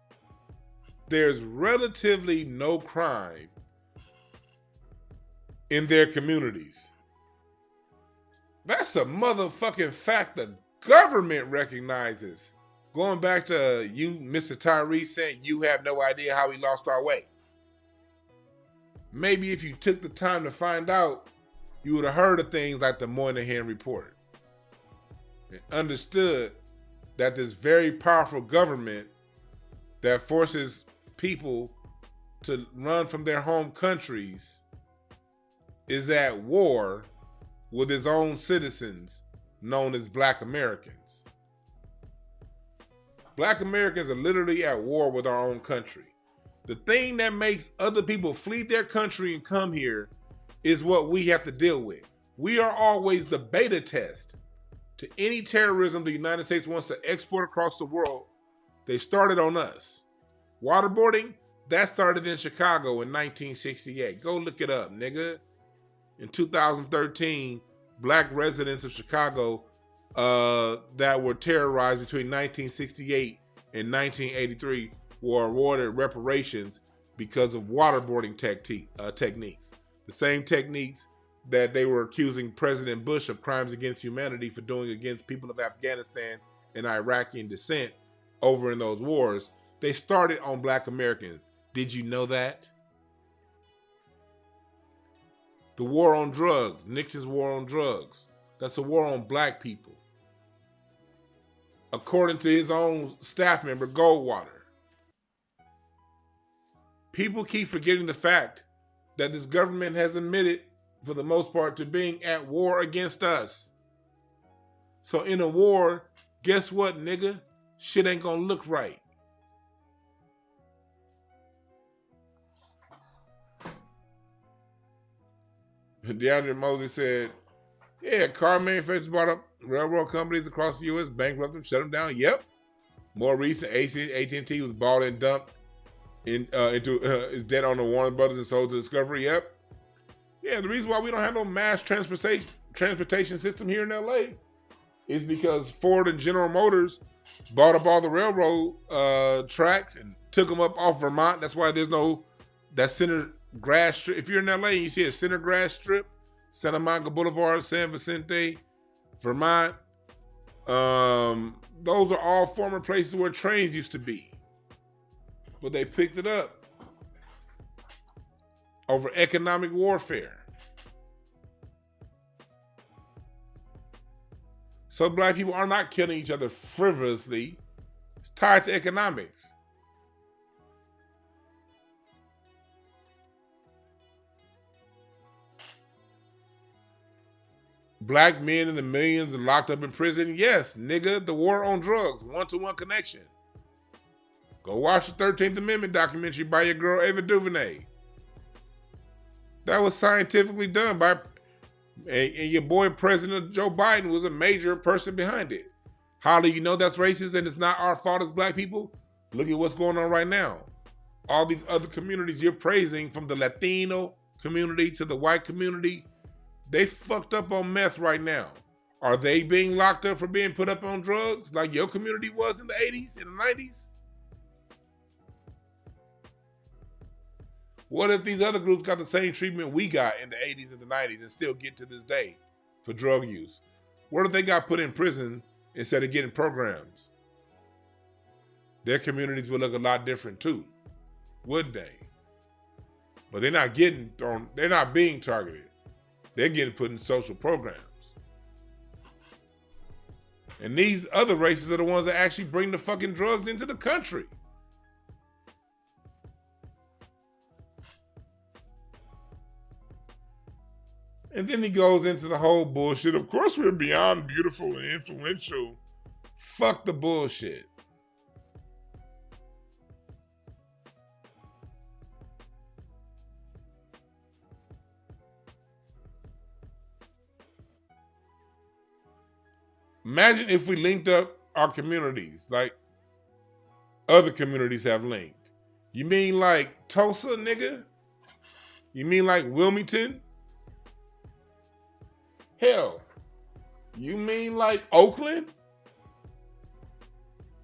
there's relatively no crime in their communities. That's a motherfucking fact the government recognizes. Going back to you, Mr. Tyrese, saying you have no idea how we lost our way. Maybe if you took the time to find out, you would have heard of things like the Moynihan report and understood that this very powerful government that forces people to run from their home countries is at war with its own citizens known as Black Americans. Black Americans are literally at war with our own country. The thing that makes other people flee their country and come here is what we have to deal with. We are always the beta test to any terrorism the United States wants to export across the world. They started on us. Waterboarding, that started in Chicago in 1968. Go look it up, nigga. In 2013, black residents of Chicago that were terrorized between 1968 and 1983 were awarded reparations because of waterboarding techniques. The same techniques that they were accusing President Bush of crimes against humanity for doing against people of Afghanistan and Iraqi descent over in those wars. They started on black Americans. Did you know that? The war on drugs, Nixon's war on drugs, that's a war on black people. According to his own staff member, Goldwater. People keep forgetting the fact that this government has admitted, for the most part, to being at war against us. So in a war, guess what, nigga? Shit ain't gonna look right. DeAndre Moses said, yeah, car manufacturers bought up railroad companies across the U.S., bankrupt them, shut them down. Yep. More recent, AT&T was bought and dumped into its debt on the Warner Brothers and sold to Discovery. Yep. Yeah, the reason why we don't have no mass transportation system here in L.A. is because Ford and General Motors bought up all the railroad tracks and took them up off Vermont. That's why there's no that center grass strip. If you're in LA and you see a center grass strip, Santa Monica Boulevard, San Vicente, Vermont, those are all former places where trains used to be. But they picked it up over economic warfare. So black people are not killing each other frivolously. It's tied to economics. Black men in the millions are locked up in prison. Yes, nigga, the war on drugs, one-to-one connection. Go watch the 13th Amendment documentary by your girl Ava DuVernay. That was scientifically done by, and your boy President Joe Biden was a major person behind it. How do you know that's racist and it's not our fault as black people? Look at what's going on right now. All these other communities you're praising, from the Latino community to the white community, they fucked up on meth right now. Are they being locked up for being put up on drugs like your community was in the 80s and the 90s? What if these other groups got the same treatment we got in the 80s and the 90s and still get to this day for drug use? What if they got put in prison instead of getting programs? Their communities would look a lot different too, would they? But they're not getting thrown, they're not being targeted. They're getting put in social programs. And these other races are the ones that actually bring the fucking drugs into the country. And then he goes into the whole bullshit. Of course, we're beyond beautiful and influential. Fuck the bullshit. Imagine if we linked up our communities like other communities have linked. You mean like Tulsa, nigga? You mean like Wilmington? Hell, you mean like Oakland?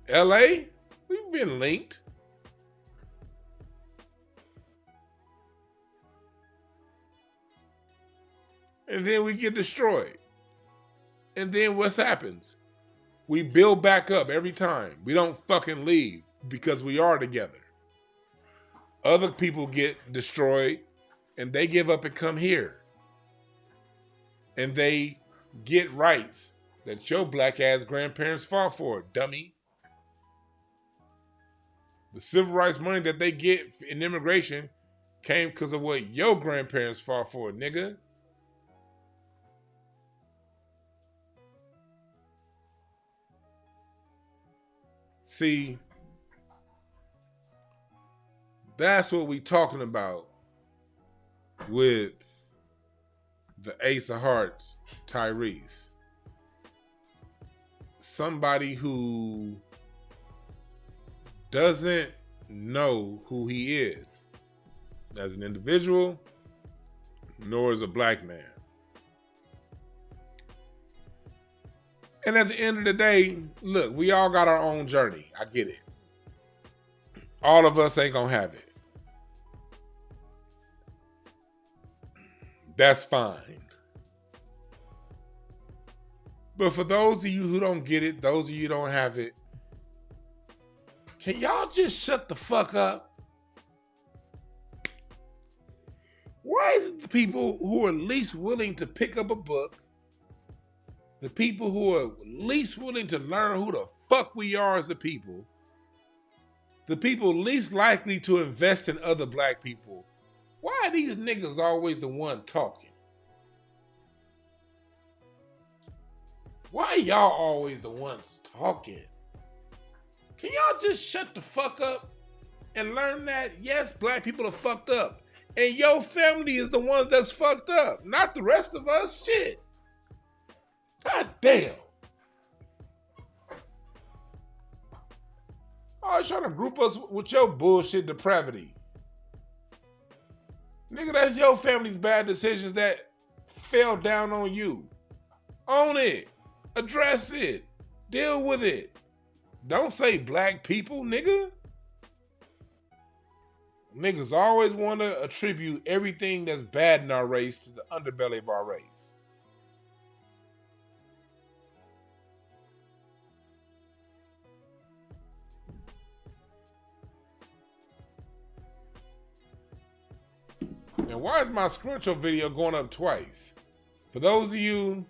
LA? We've been linked. And then we get destroyed. And then what happens? We build back up every time. We don't fucking leave because we are together. Other people get destroyed and they give up and come here. And they get rights that your black ass grandparents fought for, dummy. The civil rights money that they get in immigration came because of what your grandparents fought for, nigga. See, that's what we talking about with the Ace of Hearts, Tyrese. Somebody who doesn't know who he is as an individual, nor as a black man. And at the end of the day, look, we all got our own journey. I get it. All of us ain't gonna have it. That's fine. But for those of you who don't get it, those of you who don't have it, can y'all just shut the fuck up? Why is it the people who are least willing to pick up a book, the people who are least willing to learn who the fuck we are as a people, the people least likely to invest in other black people, why are these niggas always the one talking? Why are y'all always the ones talking? Can y'all just shut the fuck up and learn that, yes, black people are fucked up. And your family is the ones that's fucked up, not the rest of us. Shit. God damn. Always trying to group us with your bullshit depravity. Nigga, that's your family's bad decisions that fell down on you. Own it. Address it. Deal with it. Don't say black people, nigga. Niggas always want to attribute everything that's bad in our race to the underbelly of our race. And why is my Scruncho video going up twice? For those of you,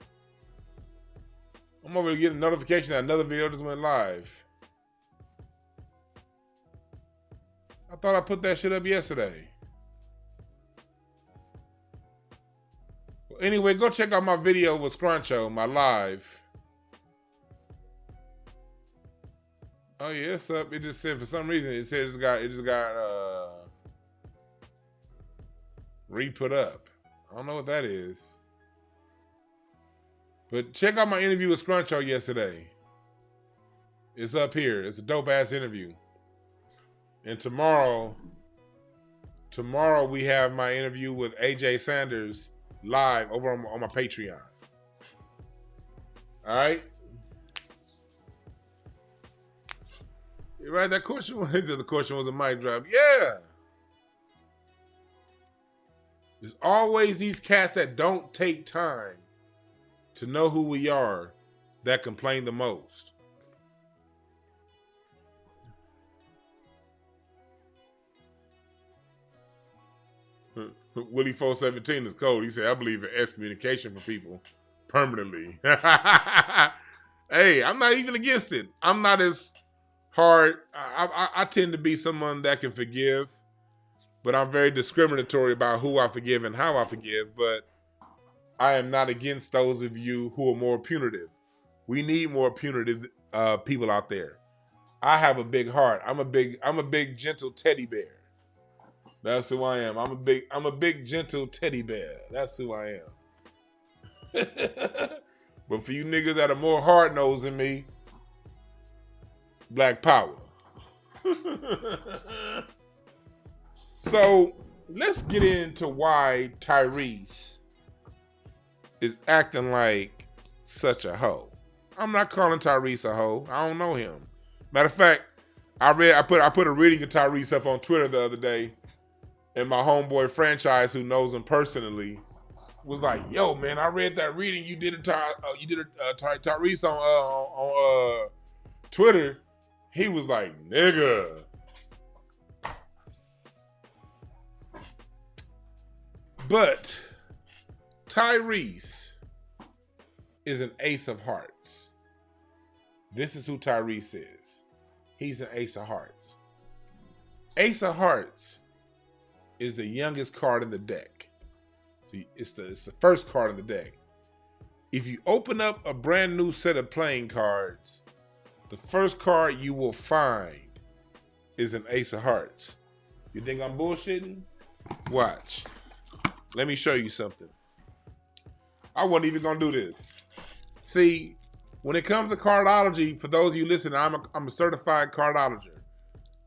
I'm over to get a notification that another video just went live. I thought I put that shit up yesterday. Well, anyway, go check out my video with Scruncho, my live. Oh yeah, it's up. It just said for some reason it said it just got re-put up. I don't know what that is. But check out my interview with Scruncho yesterday. It's up here. It's a dope ass interview. And tomorrow we have my interview with AJ Sanders live over on my Patreon. All right? You're right, that question was a mic drop. Yeah. There's always these cats that don't take time to know who we are that complain the most. Willie 417 is cold. He said, I believe in excommunication for people permanently. Hey, I'm not even against it. I'm not as hard. I tend to be someone that can forgive, but I'm very discriminatory about who I forgive and how I forgive. But I am not against those of you who are more punitive. We need more punitive people out there. I have a big heart. I'm a big gentle teddy bear. That's who I am. I'm a big gentle teddy bear. That's who I am. But for you niggas that are more hard-nosed than me, black power. So let's get into why Tyrese is acting like such a hoe. I'm not calling Tyrese a hoe. I don't know him. Matter of fact, I put a reading of Tyrese up on Twitter the other day, and my homeboy Franchise, who knows him personally, was like, "Yo, man, I read that reading you did Tyrese on Twitter." He was like, "Nigga." But Tyrese is an ace of hearts. This is who Tyrese is. He's an ace of hearts. Ace of hearts is the youngest card in the deck. See, it's the first card in the deck. If you open up a brand new set of playing cards, the first card you will find is an Ace of Hearts. You think I'm bullshitting? Watch. Let me show you something. I wasn't even gonna do this. See, when it comes to cardology, for those of you listening, I'm a certified cardologist.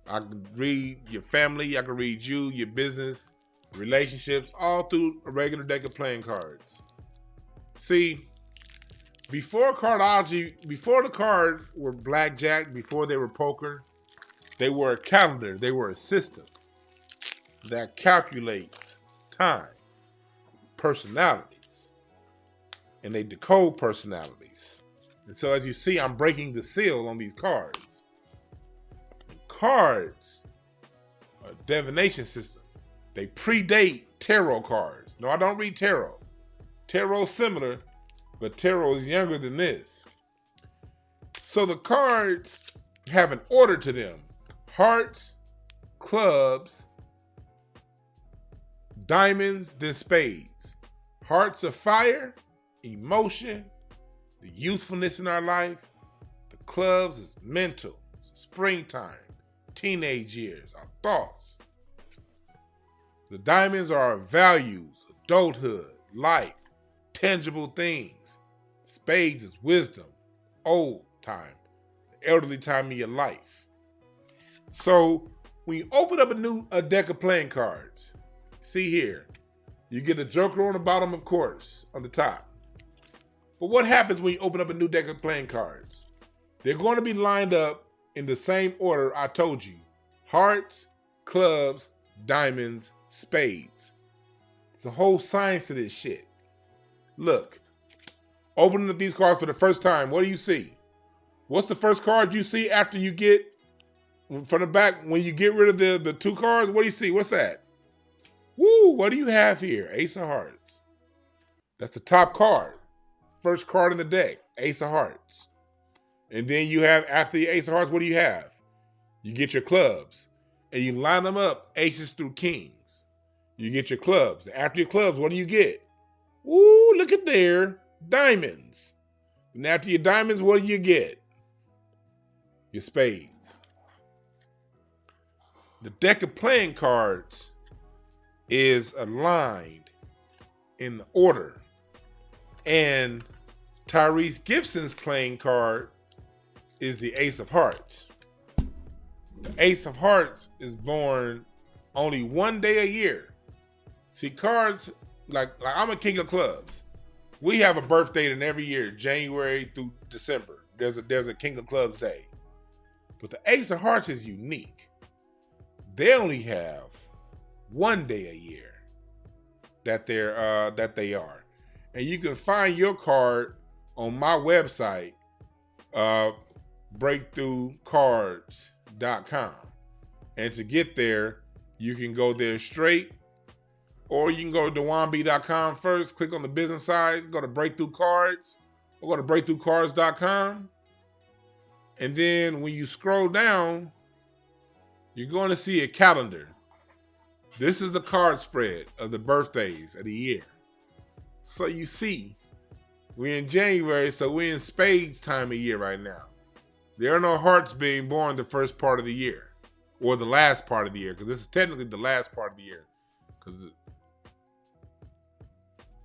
I can read your family, I can read you, your business, relationships, all through a regular deck of playing cards. See, before cardology, before the cards were blackjack, before they were poker, they were a calendar, they were a system that calculates time, personalities, and they decode personalities. And so as you see, I'm breaking the seal on these cards. And cards are divination systems. They predate tarot cards. No, I don't read tarot. Tarot's similar, but tarot is younger than this. So the cards have an order to them. Hearts, clubs, diamonds, then spades. Hearts are fire, emotion, the youthfulness in our life. The clubs is mental, it's springtime, teenage years, our thoughts. The diamonds are our values, adulthood, life, tangible things. Spades is wisdom, old time, the elderly time of your life. So when you open up a deck of playing cards, see here, you get a joker on the bottom, of course, on the top. But what happens when you open up a new deck of playing cards? They're going to be lined up in the same order I told you. Hearts, clubs, diamonds, spades. There's a whole science to this shit. Look, opening up these cards for the first time, what do you see? What's the first card you see after you get, from the back, when you get rid of the two cards? What do you see? What's that? Woo, what do you have here? Ace of Hearts. That's the top card. First card in the deck, Ace of Hearts. And then you have, after the Ace of Hearts, what do you have? You get your clubs. And you line them up, aces through kings. You get your clubs. After your clubs, what do you get? Woo, look at there, diamonds. And after your diamonds, what do you get? Your spades. The deck of playing cards is aligned in the order. And Tyrese Gibson's playing card is the Ace of Hearts. The Ace of Hearts is born only one day a year. See, cards, like I'm a king of clubs. We have a birth date in every year, January through December. There's a king of clubs day. But the Ace of Hearts is unique. They only have one day a year that they are. And you can find your card on my website, breakthroughcards.com. And to get there, you can go there straight, or you can go to DewanB.com first, click on the business side, go to Breakthrough Cards, or go to breakthroughcards.com. And then when you scroll down, you're going to see a calendar. This is the card spread of the birthdays of the year. So you see, we're in January, so we're in spades time of year right now. There are no hearts being born the first part of the year, or the last part of the year, because this is technically the last part of the year. Because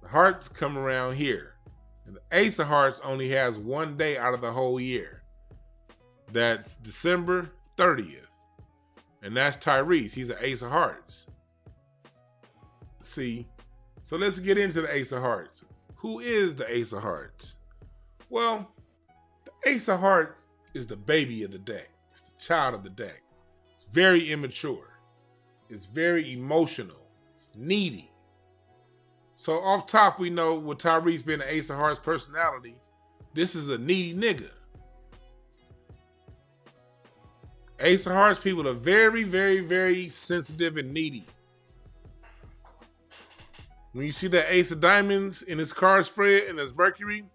the hearts come around here. And the Ace of Hearts only has one day out of the whole year. That's December 30th. And that's Tyrese. He's an Ace of Hearts. See, so let's get into the Ace of Hearts. Who is the Ace of Hearts? Well, the Ace of Hearts is the baby of the deck. It's the child of the deck. It's very immature. It's very emotional. It's needy. So off top, we know with Tyrese being the Ace of Hearts personality, this is a needy nigga. Ace of Hearts people are very, very, very sensitive and needy. When you see that Ace of Diamonds in his card spread and his Mercury,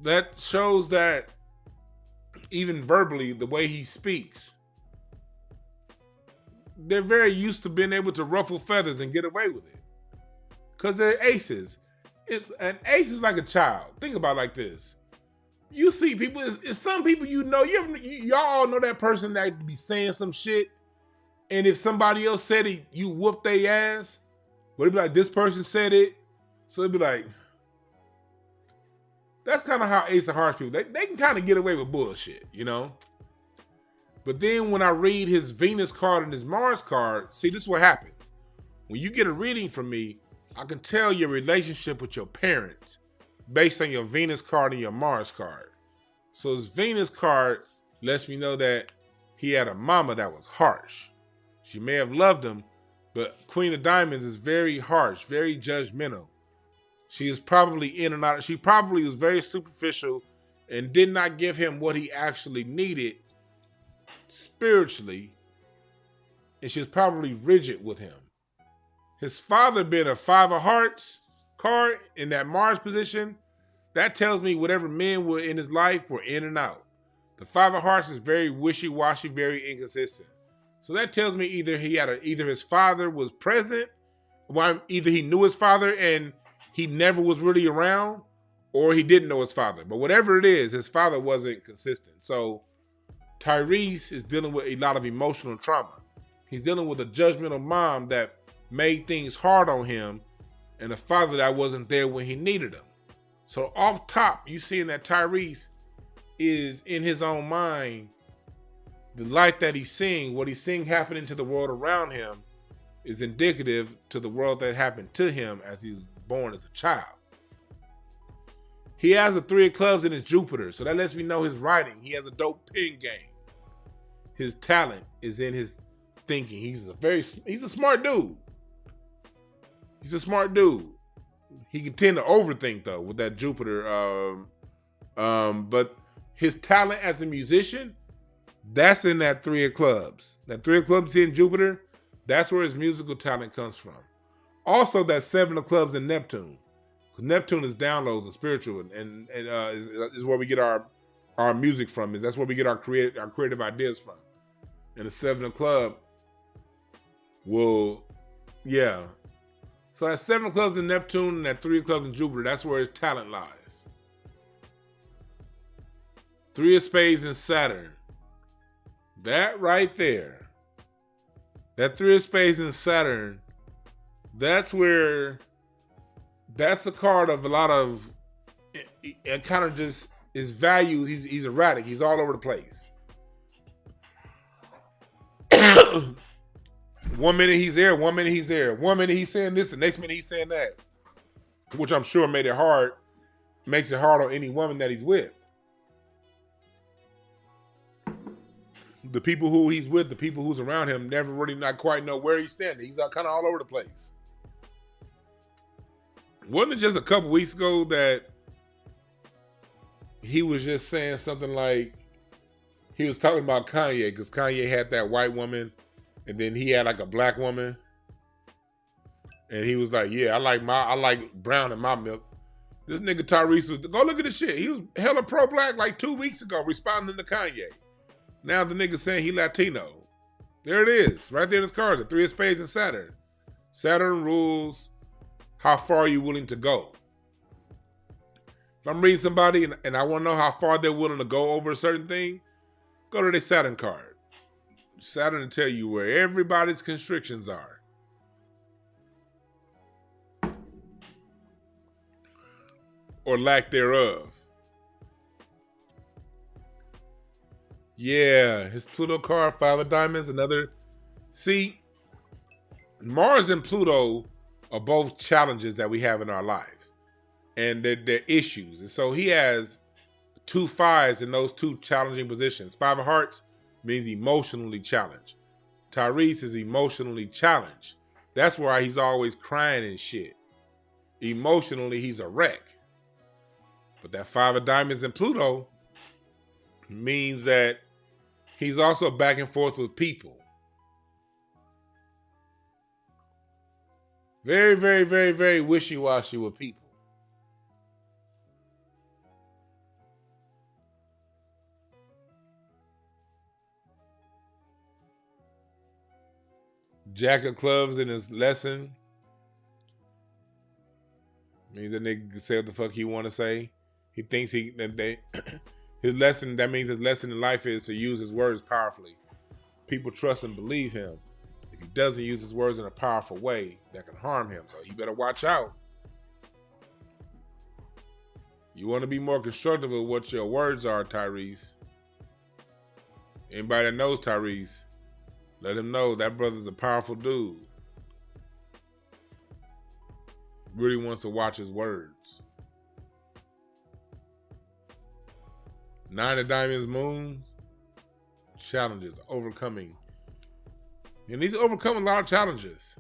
that shows that even verbally, the way he speaks, they're very used to being able to ruffle feathers and get away with it. Because they're aces. An ace is like a child. Think about it like this. You see people, it's some people y'all all know that person that be saying some shit, and if somebody else said it, you whoop their ass. But it'd be like, this person said it, so it'd be like, that's kind of how Ace of Hearts people, they can kind of get away with bullshit, you know? But then when I read his Venus card and his Mars card, see, this is what happens. When you get a reading from me, I can tell your relationship with your parents based on your Venus card and your Mars card. So his Venus card lets me know that he had a mama that was harsh. She may have loved him, but Queen of Diamonds is very harsh, very judgmental. She is probably in and out. She probably was very superficial and did not give him what he actually needed spiritually. And she was probably rigid with him. His father being a Five of Hearts card in that Mars position, that tells me whatever men were in his life were in and out. The Five of Hearts is very wishy-washy, very inconsistent. So that tells me either his father was present, either he knew his father and he never was really around, or he didn't know his father. But whatever it is, his father wasn't consistent. So Tyrese is dealing with a lot of emotional trauma. He's dealing with a judgmental mom that made things hard on him, and a father that wasn't there when he needed him. So off top, you seeing that Tyrese is in his own mind, the life that he's seeing, what he's seeing happening to the world around him is indicative to the world that happened to him as he was born as a child. He has a 3 of clubs in his Jupiter, so that lets me know his writing. He has a dope pen game. His talent is in his thinking. He's a smart dude. He's a smart dude. He can tend to overthink though with that Jupiter. But his talent as a musician, that's in that 3 of clubs. That 3 of clubs in Jupiter, that's where his musical talent comes from. Also, that 7 of clubs in Neptune. Neptune is downloads and spiritual, and is where we get our music from. That's where we get our creative ideas from. And the 7 of club will, yeah. So that 7 of clubs in Neptune and that 3 of clubs in Jupiter, that's where his talent lies. 3 of spades in Saturn. That right there. That 3 of spades in Saturn, that's a card of a lot of, it kind of just, his value, he's erratic. He's all over the place. 1 minute he's there, 1 minute he's there. 1 minute he's saying this, the next minute he's saying that. Which I'm sure makes it hard on any woman that he's with. The people who he's with, the people who's around him, never really not quite know where he's standing. He's kind of all over the place. Wasn't it just a couple weeks ago that he was just saying something like, he was talking about Kanye, because Kanye had that white woman, and then he had like a black woman. And he was like, yeah, I like brown in my milk. This nigga Tyrese was, go look at this shit. He was hella pro-black like 2 weeks ago, responding to Kanye. Now the nigga saying he Latino. There it is, right there in his cards, the 3 of spades and Saturn. Saturn rules how far are you willing to go. If I'm reading somebody and I want to know how far they're willing to go over a certain thing, go to their Saturn card. Saturn will tell you where everybody's constrictions are. Or lack thereof. Yeah, his Pluto card, 5 of diamonds, another. See, Mars and Pluto are both challenges that we have in our lives. And they're issues. And so he has 2 5s in those 2 challenging positions. 5 of hearts means emotionally challenged. Tyrese is emotionally challenged. That's why he's always crying and shit. Emotionally, he's a wreck. But that 5 of diamonds in Pluto means that he's also back and forth with people. Very, very, very, very wishy-washy with people. Jack of clubs in his lesson means that nigga can say what the fuck he want to say. He thinks his lesson, that means his lesson in life is to use his words powerfully. People trust and believe him. If he doesn't use his words in a powerful way, that can harm him. So he better watch out. You want to be more constructive with what your words are, Tyrese. Anybody that knows Tyrese, let him know that brother's a powerful dude. Really wants to watch his words. 9 of Diamonds, Moon, challenges, overcoming. And he's overcoming a lot of challenges.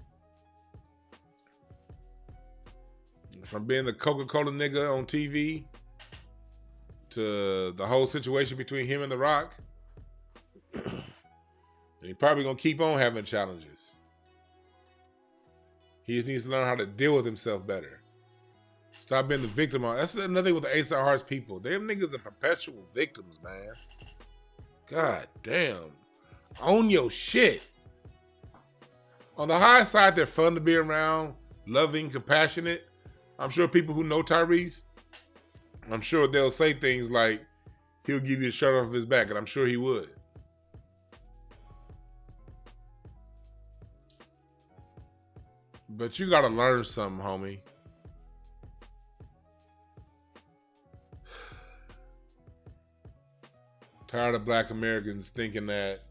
From being the Coca-Cola nigga on TV to the whole situation between him and The Rock. And he's probably going to keep on having challenges. He just needs to learn how to deal with himself better. Stop being the victim. That's another thing with the Ace of Hearts people. Them niggas are perpetual victims, man. God damn. Own your shit. On the high side, they're fun to be around, loving, compassionate. I'm sure people who know Tyrese, I'm sure they'll say things like, he'll give you a shirt off his back, and I'm sure he would. But you gotta learn something, homie. Tired of black Americans thinking that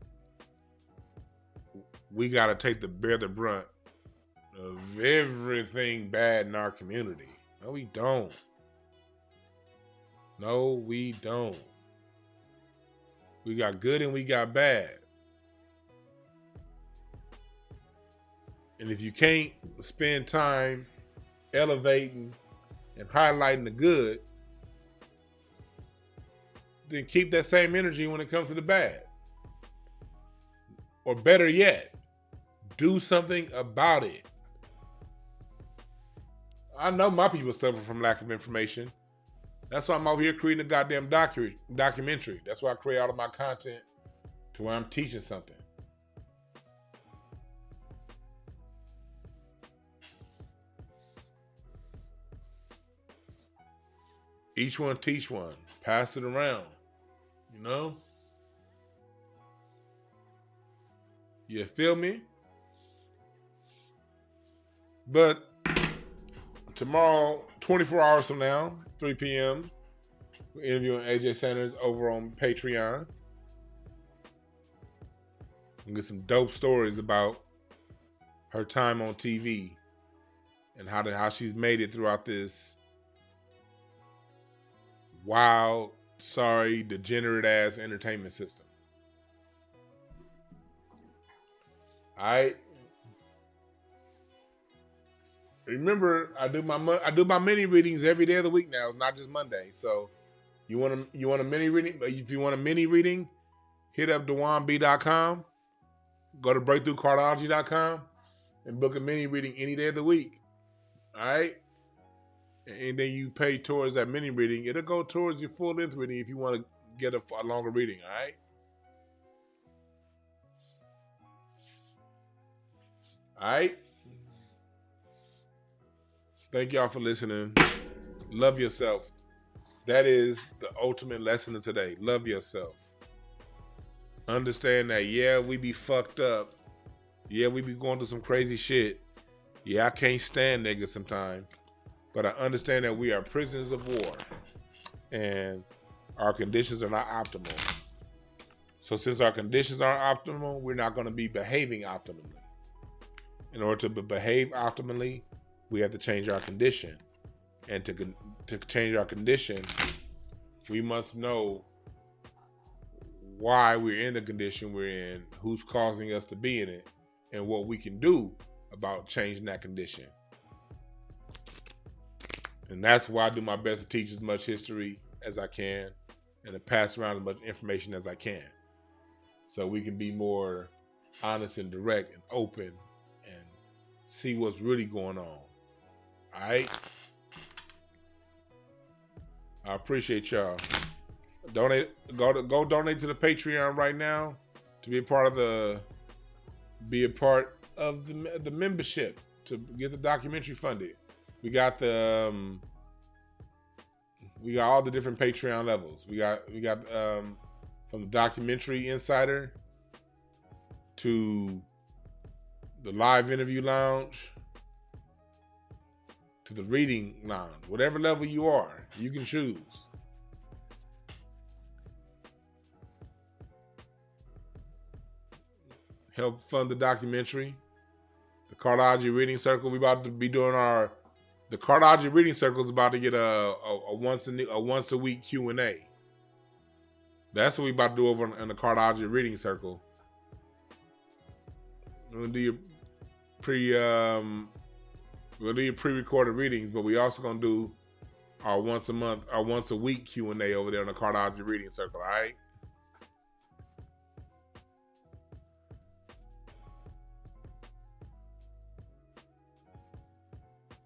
we gotta bear the brunt of everything bad in our community. No, we don't. No, we don't. We got good and we got bad. And if you can't spend time elevating and highlighting the good, then keep that same energy when it comes to the bad. Or better yet, do something about it. I know my people suffer from lack of information. That's why I'm over here creating a goddamn documentary. That's why I create all of my content to where I'm teaching something. Each one teach one. Pass it around. You know? You feel me? But tomorrow, 24 hours from now, 3 p.m., we're interviewing AJ Sanders over on Patreon. And get some dope stories about her time on TV and how she's made it throughout this wild, sorry, degenerate ass entertainment system. All right. Remember, I do my mini readings every day of the week now. It's not just Monday. So you want a mini reading? If you want a mini reading, hit up DewanB.com. Go to BreakthroughCardology.com and book a mini reading any day of the week. All right. And then you pay towards that mini reading. It'll go towards your full length reading if you want to get a longer reading. All right. All right. Thank y'all for listening. Love yourself. That is the ultimate lesson of today. Love yourself. Understand that, yeah, we be fucked up. Yeah, we be going through some crazy shit. Yeah, I can't stand niggas sometimes. But I understand that we are prisoners of war. And our conditions are not optimal. So since our conditions aren't optimal, we're not going to be behaving optimally. In order to behave optimally, we have to change our condition. And to change our condition, we must know why we're in the condition we're in, who's causing us to be in it, and what we can do about changing that condition. And that's why I do my best to teach as much history as I can and to pass around as much information as I can. So we can be more honest and direct and open and see what's really going on. All right? I appreciate y'all. Go donate to the Patreon right now to be a part of the membership to get the documentary funded. We got the We got all the different Patreon levels. We got from the documentary insider to the live interview lounge to the reading lounge. Whatever level you are, you can choose. Help fund the documentary. The Cartology Reading Circle. We about to be doing the Cartology Reading Circle is about to get a once a week Q&A. That's what we about to do over in the Cartology Reading Circle. We're gonna do your pre-recorded readings, but we also gonna do our once a week Q&A over there in the Cartology Reading Circle. All right.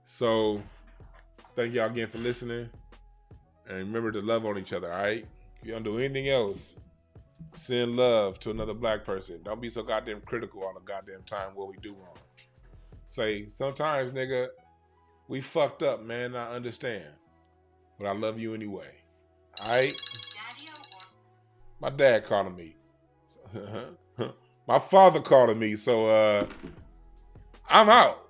So, thank y'all again for listening. And remember to love on each other, all right? If you don't do anything else, send love to another black person. Don't be so goddamn critical all the goddamn time what we do wrong. Say, sometimes, nigga, we fucked up, man. I understand. But I love you anyway. All right? My dad calling me. My father calling me. So, I'm out.